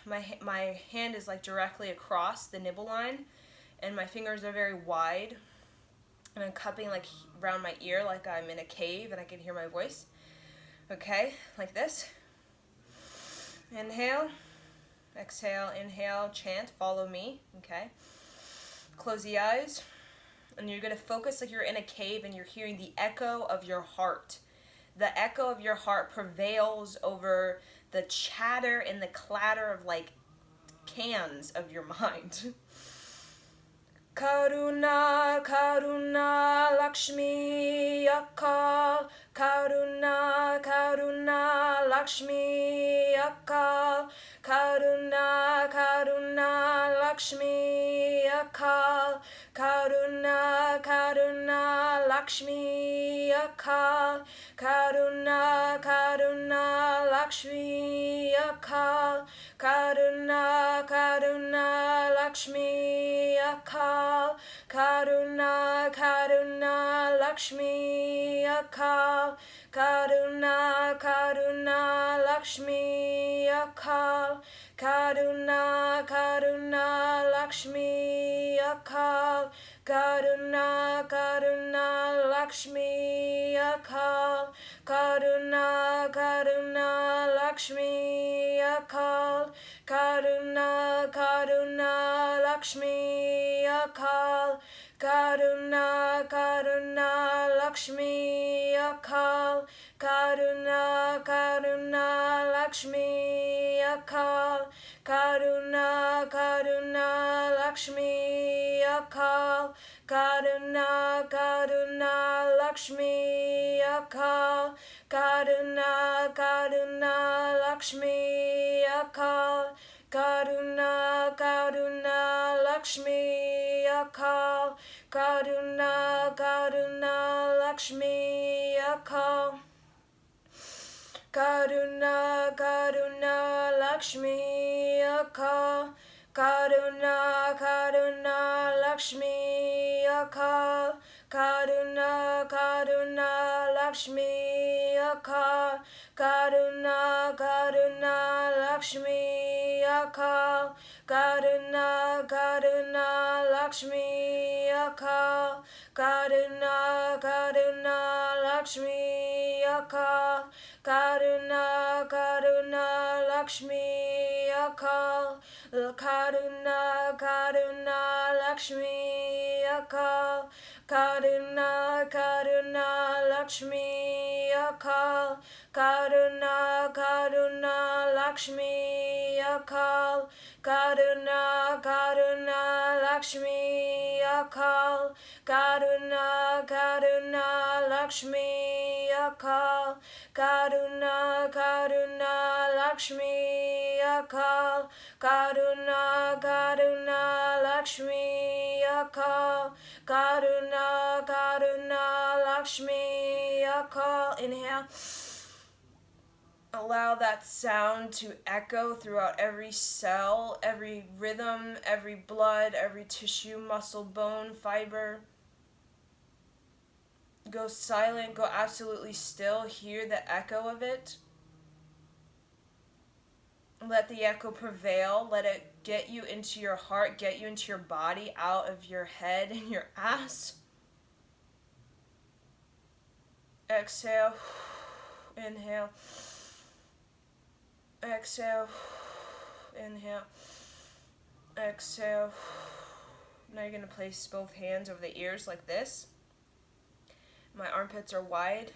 Speaker 2: my hand is like directly across the nibble line, and my fingers are very wide, and I'm cupping like around my ear like I'm in a cave and I can hear my voice. Okay, like this. Inhale, exhale, inhale, chant, follow me. Okay, close the eyes, and you're going to focus like you're in a cave and you're hearing the echo of your heart. The echo of your heart prevails over the chatter and the clatter of like cans of your mind. Karuna, Karuna, Lakshmi, Akal. Karuna, Karuna, Lakshmi, Akal. Karuna, Karuna, Lakshmi, Akal. Karuna, Karuna, Lakshmi, Akal. Karuna, Karuna, Lakshmi, Akal. Karuna, Karuna, Lakshmi, Akal. Karuna, Karuna, Lakshmi, Akal. Karuna, Karuna, Lakshmi, Akal. Karuna, Karuna, Lakshmi, Akal. Karuna, Karuna, Lakshmi, Akal. Karuna, Karuna, Lakshmi, Akal. Karuna, Karuna, Lakshmi, Akal. Karuna, Karuna, Lakshmi, Akal. Karuna, Karuna, Lakshmi, Akal. Karuna, Karuna, Lakshmi, Akal. Karuna, Karuna, Lakshmi, Akal. Karuna, Karuna, Lakshmi, Akal. Karuna, Karuna, Lakshmi, Akal. Karuna, Karuna, Lakshmi, Akal. Karuna Karuna Lakshmi Akal, Karuna Karuna Lakshmi Akal, Karuna Karuna Lakshmi Akal, Karuna Karuna Lakshmi Akal, Karuna Karuna Lakshmi Akal, Karuna Karuna Lakshmi Akal, Karuna Karuna Lakshmi Akal, Karuna Karuna Lakshmi Akal, Karuna Karuna Lakshmi Akal, Karuna Karuna Lakshmi Akal, Karuna Karuna Lakshmi Akal, Karuna Karuna Lakshmi Akal, Karuna Karuna Lakshmi Akal, Karuna Karuna Lakshmi Akal, Karuna Karuna Lakshmi Akal. Inhale. Allow that sound to echo throughout every cell, every rhythm, every blood, every tissue, muscle, bone, fiber. Go silent, go absolutely still, hear the echo of it. Let the echo prevail, let it get you into your heart, get you into your body, out of your head and your ass. Exhale, inhale. Exhale, inhale, exhale. Now you're going to place both hands over the ears like this. My armpits are wide.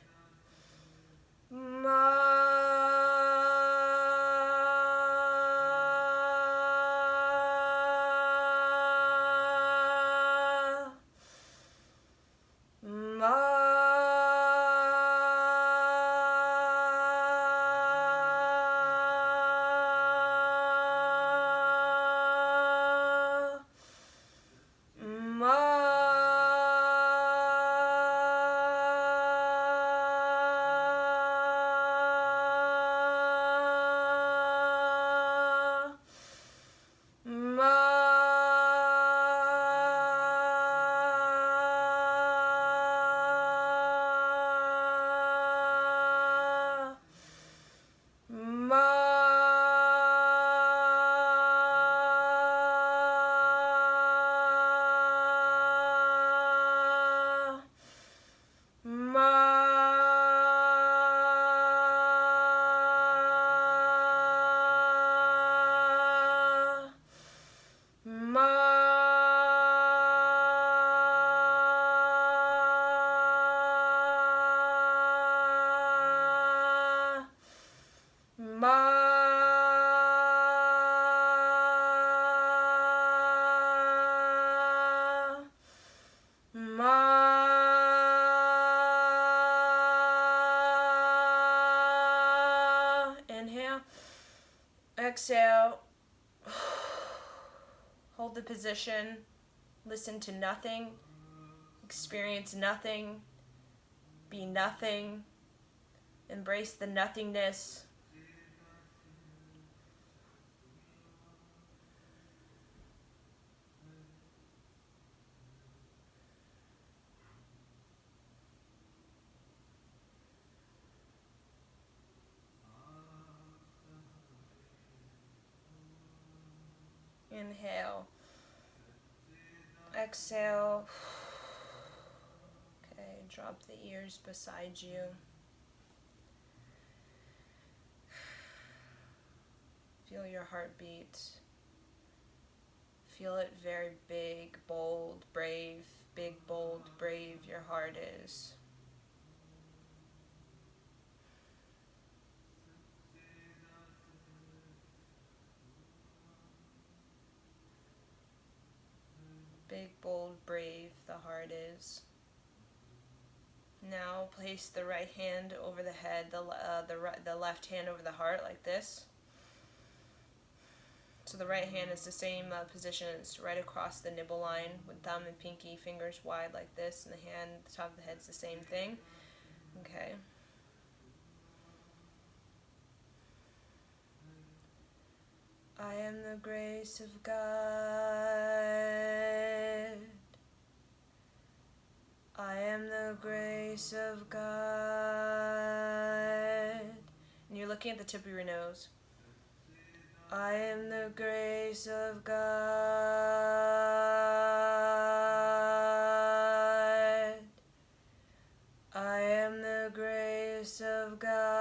Speaker 2: Inhale. Exhale. Hold the position. Listen to nothing. Experience nothing. Be nothing. Embrace the nothingness. Inhale. Exhale. Okay, drop the ears beside you. Feel your heartbeat. Feel it very big, bold, brave. Big, bold, brave your heart is. Big, bold, brave the heart is. Now place the right hand over the head, the left hand over the heart like this. So the right hand is the same position. It's right across the nipple line with thumb and pinky fingers wide like this, and the top of the head's the same thing. Okay. am the grace of God. I am the grace of God. And you're looking at the tip of your nose. I am the grace of God. I am the grace of God.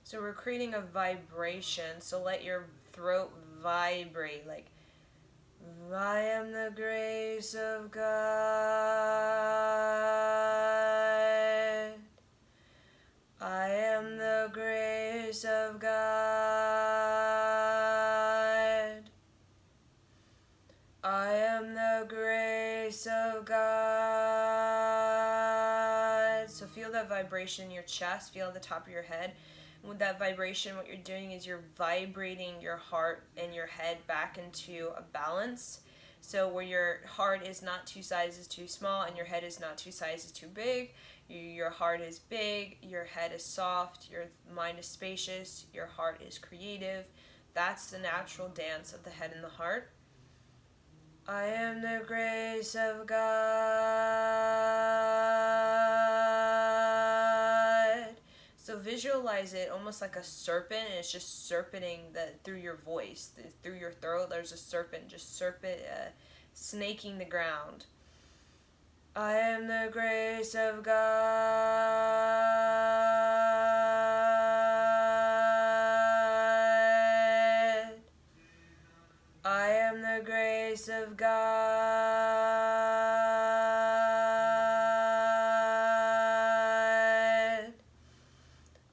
Speaker 2: So we're creating a vibration. So let your throat vibrate like, I am the grace of God. I am the grace of God. I am the grace of God. So feel that vibration in your chest, feel at the top of your head. And with that vibration, what you're doing is you're vibrating your heart and your head back into a balance. So where your heart is not 2 sizes too small and your head is not 2 sizes too big. Your heart is big, your head is soft, your mind is spacious, your heart is creative. That's the natural dance of the head and the heart. I am the grace of God. So visualize it almost like a serpent, and it's just serpenting through your voice, through your throat. There's a serpent, snaking the ground. I am the grace of God. I am the grace of God.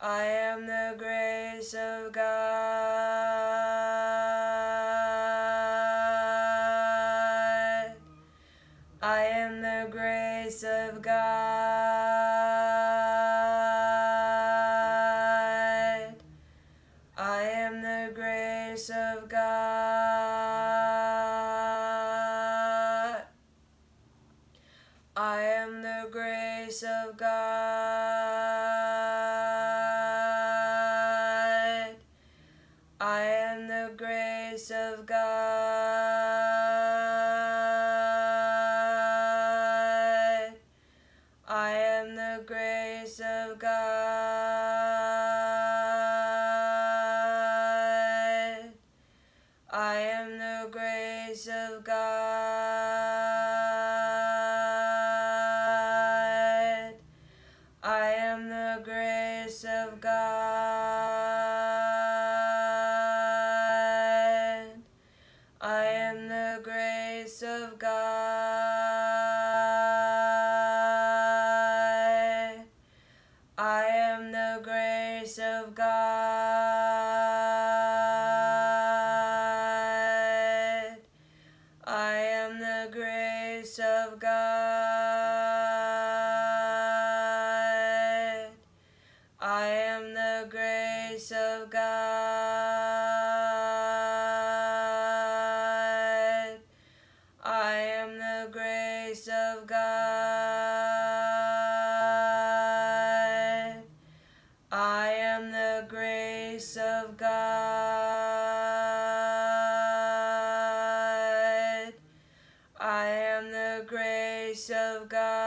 Speaker 2: I am the grace of God. I am the grace of God. I am the grace of God. I am the grace of God. I am the grace of God. I am the grace of God. I am the grace of God. I am the grace of God. I am the grace of God. I am the grace of God. I am the grace of God. I am the grace of God. I am the grace of God. I am the grace of God. I am the grace of God.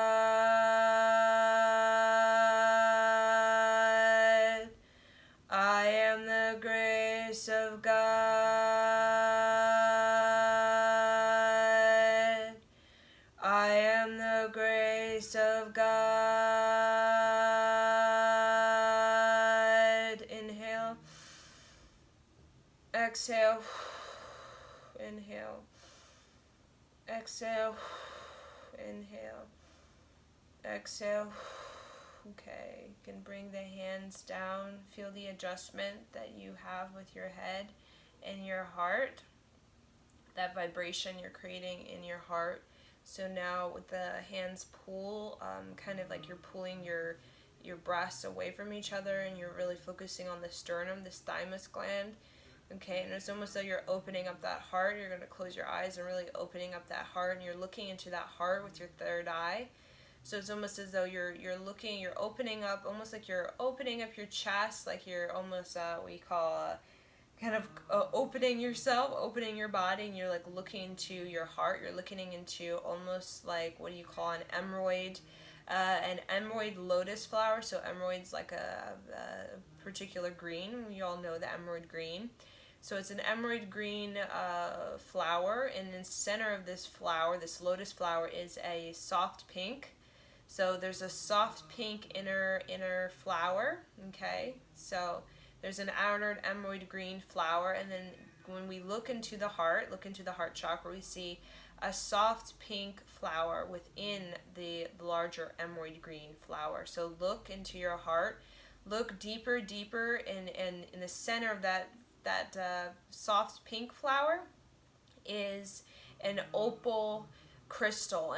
Speaker 2: I am the grace of God. I am the grace of God. Inhale. Exhale. Inhale. Exhale. Inhale. Exhale. Okay, you can bring the hands down. Feel the adjustment that you have with your head and your heart. That vibration you're creating in your heart. So now with the hands pull, kind of like you're pulling your breasts away from each other, and you're really focusing on the sternum, this thymus gland. Okay, and it's almost though you're opening up that heart. You're going to close your eyes and really opening up that heart, and you're looking into that heart with your third eye.
Speaker 1: So it's almost as though you're opening up, almost like you're opening up your chest, like you're almost what you call kind of opening yourself, opening your body, and you're like looking into your heart. You're looking into almost like what do you call an emerald lotus flower. So emerald's like a particular green. You all know the emerald green. So it's an emerald green flower, and in the center of this flower, this lotus flower, is a soft pink. So there's a soft pink inner flower. Okay, so there's an outer emerald green flower, and then when we look into the heart chakra, we see a soft pink flower within the larger emerald green flower. So look into your heart, look deeper, and in the center of that soft pink flower is an opal crystal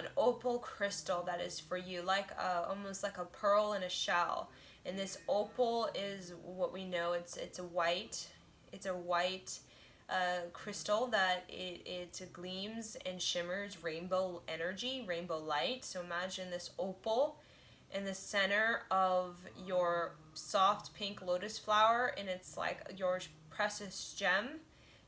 Speaker 1: that is for you, like almost like a pearl in a shell. And this opal is what we know. It's a white crystal that it gleams and shimmers rainbow energy, rainbow light. So imagine this opal in the center of your soft pink lotus flower, and it's like your precious gem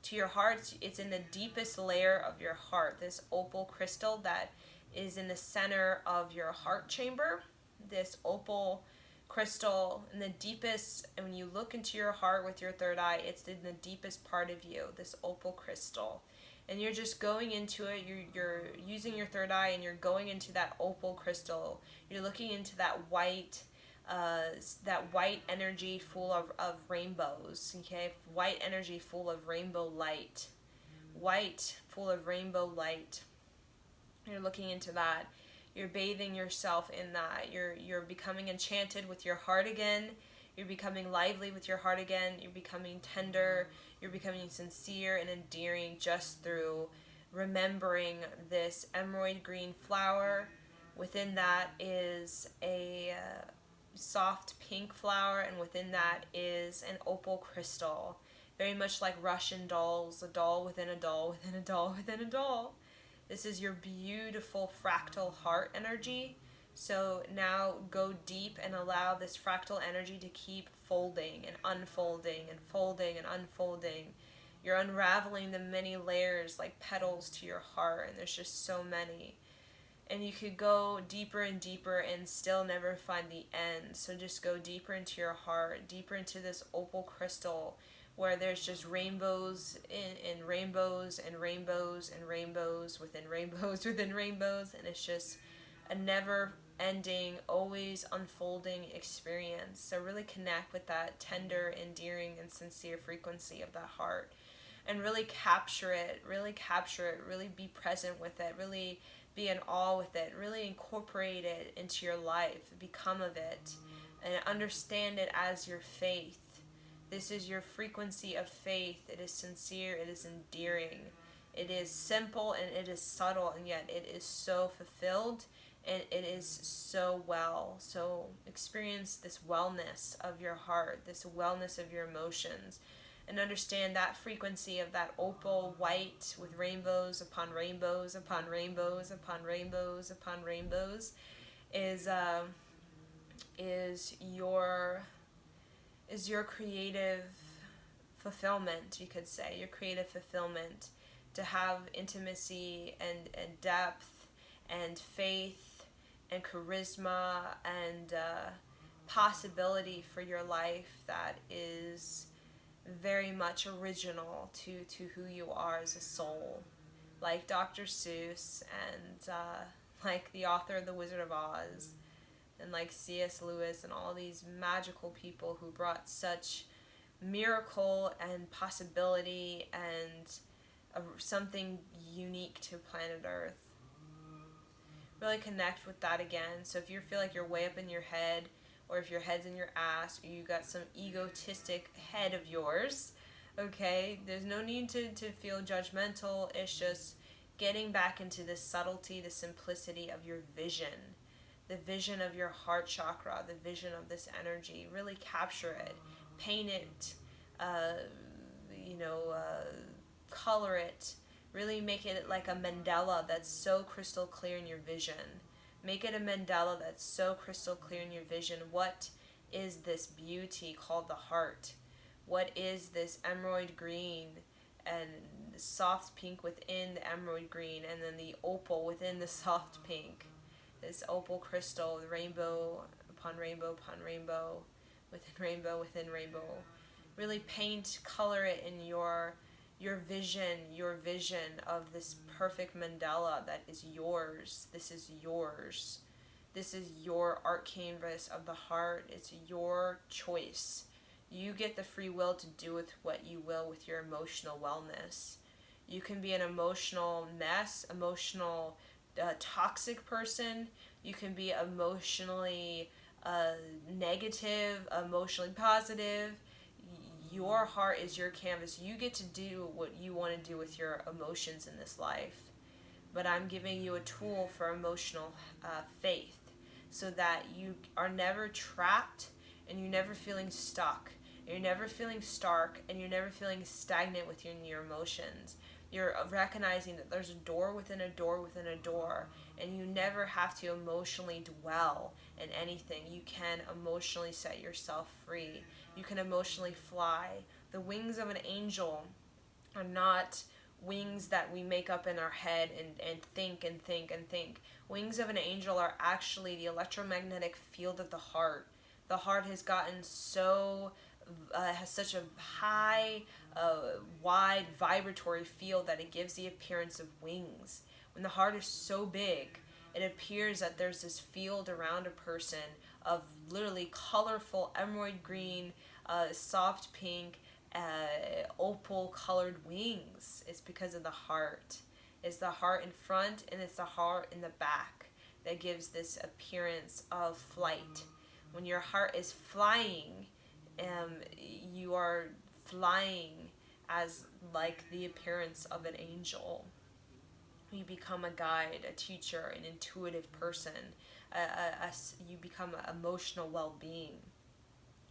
Speaker 1: to your heart. It's in the deepest layer of your heart, this opal crystal that is in the center of your heart chamber. This opal crystal in the deepest, and when you look into your heart with your third eye, it's in the deepest part of you, this opal crystal. And you're just going into it, you're using your third eye, and you're going into that opal crystal. You're looking into that white energy full of rainbows, okay? White energy full of rainbow light. White full of rainbow light. You're looking into that. You're bathing yourself in that. You're becoming enchanted with your heart again. You're becoming lively with your heart again. You're becoming tender. You're becoming sincere and endearing just through remembering this emerald green flower. Within that is a soft pink flower, and within that is an opal crystal. Very much like Russian dolls, a doll within a doll within a doll within a doll. This is your beautiful fractal heart energy. So now go deep and allow this fractal energy to keep folding and unfolding and folding and unfolding. You're unraveling the many layers like petals to your heart, and there's just so many. And you could go deeper and deeper and still never find the end. So just go deeper into your heart, deeper into this opal crystal where there's just rainbows and rainbows and rainbows and rainbows within rainbows within rainbows. And it's just a never ending, always unfolding experience. So really connect with that tender, endearing, and sincere frequency of that heart. And really capture it, really be present with it, really be in awe with it, really incorporate it into your life, become of it, and understand it as your faith. This is your frequency of faith. It is sincere, it is endearing, it is simple, and it is subtle, and yet it is so fulfilled, and it is so well. So experience this wellness of your heart, this wellness of your emotions, and understand that frequency of that opal white with rainbows upon rainbows upon rainbows upon rainbows upon rainbows is your creative fulfillment, you could say, your creative fulfillment, to have intimacy and depth and faith and charisma and possibility for your life that is very much original to who you are as a soul. Like Dr. Seuss and like the author of The Wizard of Oz and like C.S. Lewis and all these magical people who brought such miracle and possibility and something unique to planet Earth. Really connect with that again. So if you feel like you're way up in your head, or if your head's in your ass, or you got some egotistic head of yours, okay, there's no need to feel judgmental. It's just getting back into the subtlety, the simplicity of your vision, the vision of your heart chakra, the vision of this energy. Really capture it, paint it, color it, really make it like a mandala that's so crystal clear in your vision.
Speaker 2: Make it a mandala that's so crystal clear in your vision. What is this beauty called the heart? What is this emerald green and soft pink within the emerald green, and then the opal within the soft pink? This opal crystal, rainbow upon rainbow upon rainbow, within rainbow. Really paint, color it in your vision of this perfect mandala that is yours. This is yours. This is your art canvas of the heart. It's your choice. You get the free will to do with what you will with your emotional wellness. You can be an emotional mess, emotional toxic person. You can be emotionally negative, emotionally positive. Your heart is your canvas. You get to do what you want to do with your emotions in this life. But I'm giving you a tool for emotional faith, so that you are never trapped, and you're never feeling stuck. You're never feeling stark, and you're never feeling stagnant within your emotions. You're recognizing that there's a door within a door within a door, and you never have to emotionally dwell in anything. You can emotionally set yourself free. You can emotionally fly. The wings of an angel are not wings that we make up in our head and think and think and think. Wings of an angel are actually the electromagnetic field of the heart. The heart has gotten so has such a high, wide vibratory field that it gives the appearance of wings. When the heart is so big, it appears that there's this field around a person of literally colorful emerald green, soft pink, opal colored wings. It's because of the heart. It's the heart in front and it's the heart in the back that gives this appearance of flight. When your heart is flying, you are flying as like the appearance of an angel. You become a guide, a teacher, an intuitive person. You become an emotional well-being.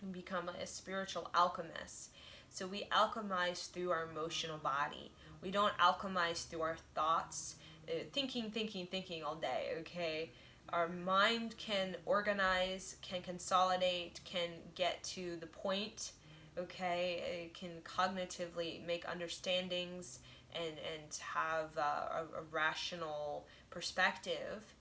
Speaker 2: You become a spiritual alchemist. So we alchemize through our emotional body. We don't alchemize through our thoughts, thinking all day, okay? Our mind can organize, can consolidate, can get to the point, okay? It can cognitively make understandings and have a rational perspective.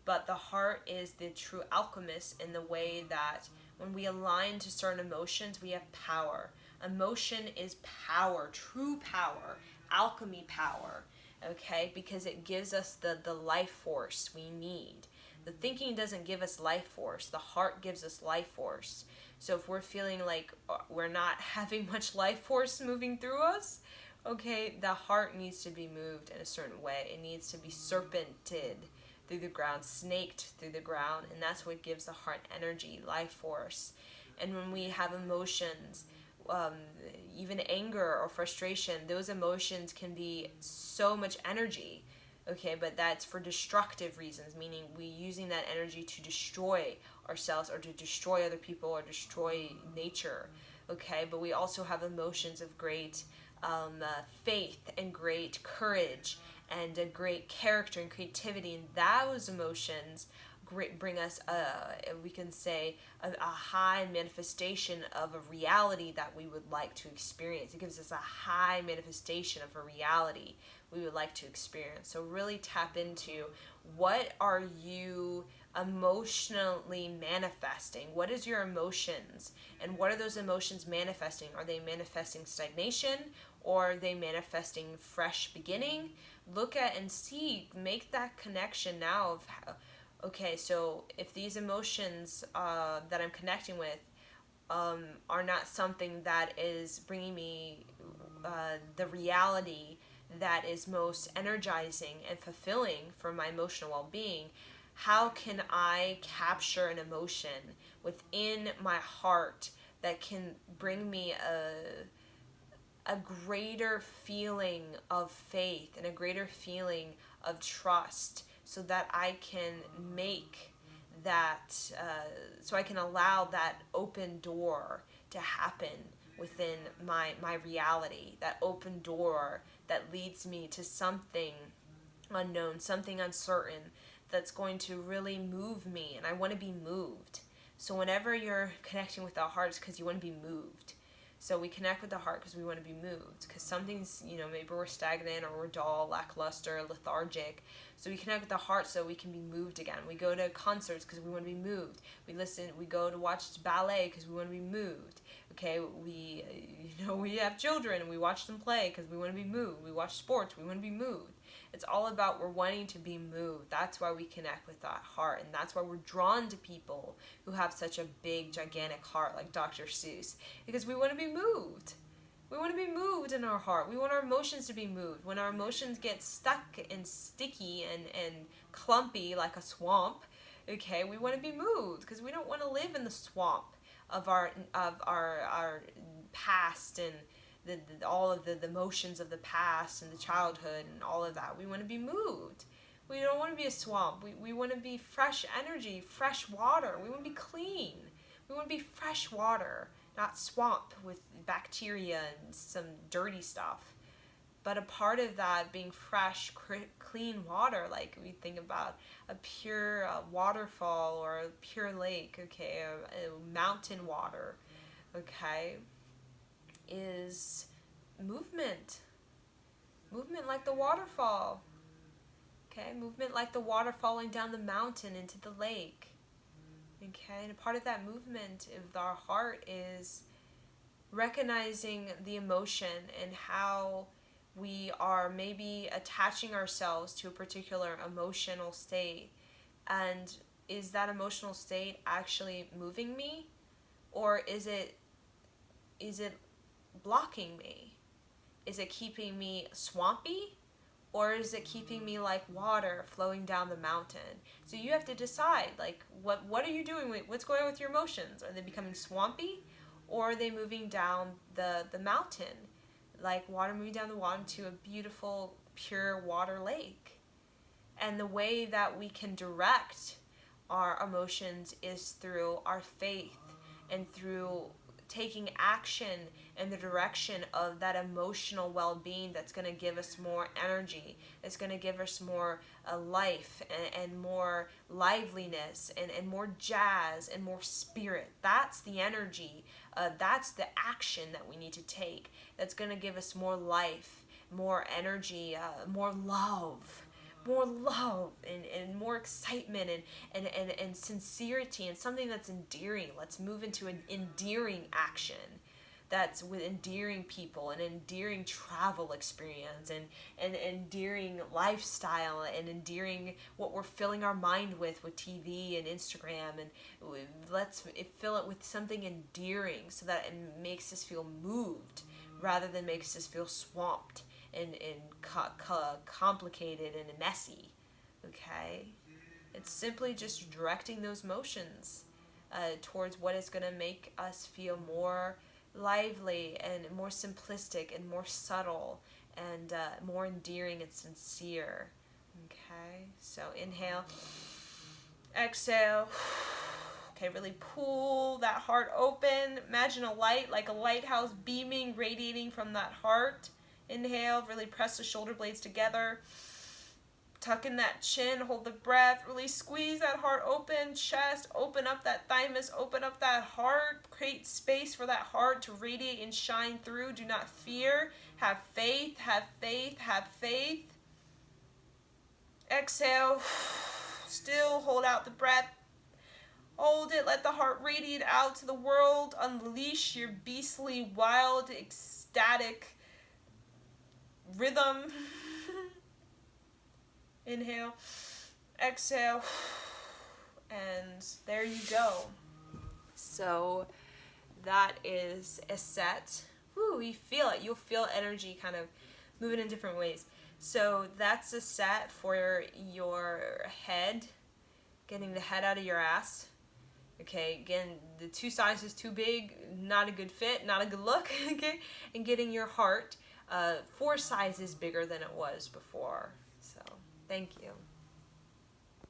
Speaker 2: But the heart is the true alchemist in the way that when we align to certain emotions, we have power. Emotion is power, true power, alchemy power, okay? Because it gives us the life force we need. The thinking doesn't give us life force. The heart gives us life force. So if we're feeling like we're not having much life force moving through us, okay, the heart needs to be moved in a certain way. It needs to be serpented through the ground, snaked through the ground, and that's what gives the heart energy, life force. And when we have emotions, even anger or frustration, those emotions can be so much energy, okay, but that's for destructive reasons, meaning we using that energy to destroy ourselves or to destroy other people or destroy nature, okay, but we also have emotions of great faith and great courage and a great character and creativity, and those emotions bring us we can say a high manifestation of a reality that we would like to experience. It gives us a high manifestation of a reality we would like to experience. So really tap into, what are you emotionally manifesting? What is your emotions, and what are those emotions manifesting? Are they manifesting stagnation, or are they manifesting fresh beginning? Look at and see, make that connection now of how, okay, so if these emotions that I'm connecting with are not something that is bringing me the reality that is most energizing and fulfilling for my emotional well-being, how can I capture an emotion within my heart that can bring me a greater feeling of faith and a greater feeling of trust, so that I can make that, so I can allow that open door to happen within my reality, that open door that leads me to something unknown, something uncertain, that's going to really move me, and I want to be moved. So whenever you're connecting with the heart, it's because you want to be moved. So we connect with the heart because we want to be moved. Because something's, maybe we're stagnant or we're dull, lackluster, lethargic. So we connect with the heart so we can be moved again. We go to concerts because we want to be moved. We go to watch ballet because we want to be moved. Okay, we have children and we watch them play because we want to be moved. We watch sports, we want to be moved. It's all about we're wanting to be moved. That's why we connect with that heart, and that's why we're drawn to people who have such a big, gigantic heart like Dr. Seuss, because we want to be moved. We want to be moved in our heart. We want our emotions to be moved. When our emotions get stuck and sticky and clumpy like a swamp, okay, we want to be moved because we don't want to live in the swamp of our past and all of the emotions of the past and the childhood and all of that. We want to be moved. We don't want to be a swamp. We want to be fresh energy, fresh water. We want to be clean. We want to be fresh water, not swamp with bacteria and some dirty stuff. But a part of that being fresh, clean water, like we think about a pure waterfall or a pure lake, okay, a mountain water, okay, is movement. Movement like the waterfall. Okay, movement like the water falling down the mountain into the lake. Okay, and a part of that movement of our heart is recognizing the emotion and how we are maybe attaching ourselves to a particular emotional state. And is that emotional state actually moving me? Or is it blocking me? Is it keeping me swampy? Or is it keeping me like water flowing down the mountain? So you have to decide, like, what are you doing? What's going on with your emotions? Are they becoming swampy? Or are they moving down the mountain? Like water moving down the water to a beautiful, pure water lake. And the way that we can direct our emotions is through our faith and through taking action in the direction of that emotional well-being that's going to give us more energy, that's going to give us more life and more liveliness and more jazz and more spirit. That's the energy, that's the action that we need to take that's going to give us more life, more energy, more love and more excitement and sincerity and something that's endearing. Let's move into an endearing action that's with endearing people and endearing travel experience and endearing lifestyle and endearing what we're filling our mind with TV and Instagram, and let's fill it with something endearing so that it makes us feel moved rather than makes us feel swamped and complicated and messy. Okay, it's simply just directing those motions towards what is going to make us feel more lively and more simplistic and more subtle and more endearing and sincere. Okay, so inhale, exhale. Okay, really pull that heart open. Imagine a light, like a lighthouse beaming, radiating from that heart. Inhale, really press the shoulder blades together. Tuck in that chin, hold the breath, really squeeze that heart open, chest, open up that thymus, open up that heart, create space for that heart to radiate and shine through. Do not fear, have faith, have faith, have faith. Exhale, still hold out the breath. Hold it, let the heart radiate out to the world, unleash your beastly, wild, ecstatic rhythm. Inhale, exhale, and there you go. So that is a set. Woo, you feel it. You'll feel energy kind of moving in different ways. So that's a set for your head, getting the head out of your ass. Okay, again, the 2 sizes too big, not a good fit, not a good look, okay? And getting your heart 4 sizes bigger than it was before. So, thank you.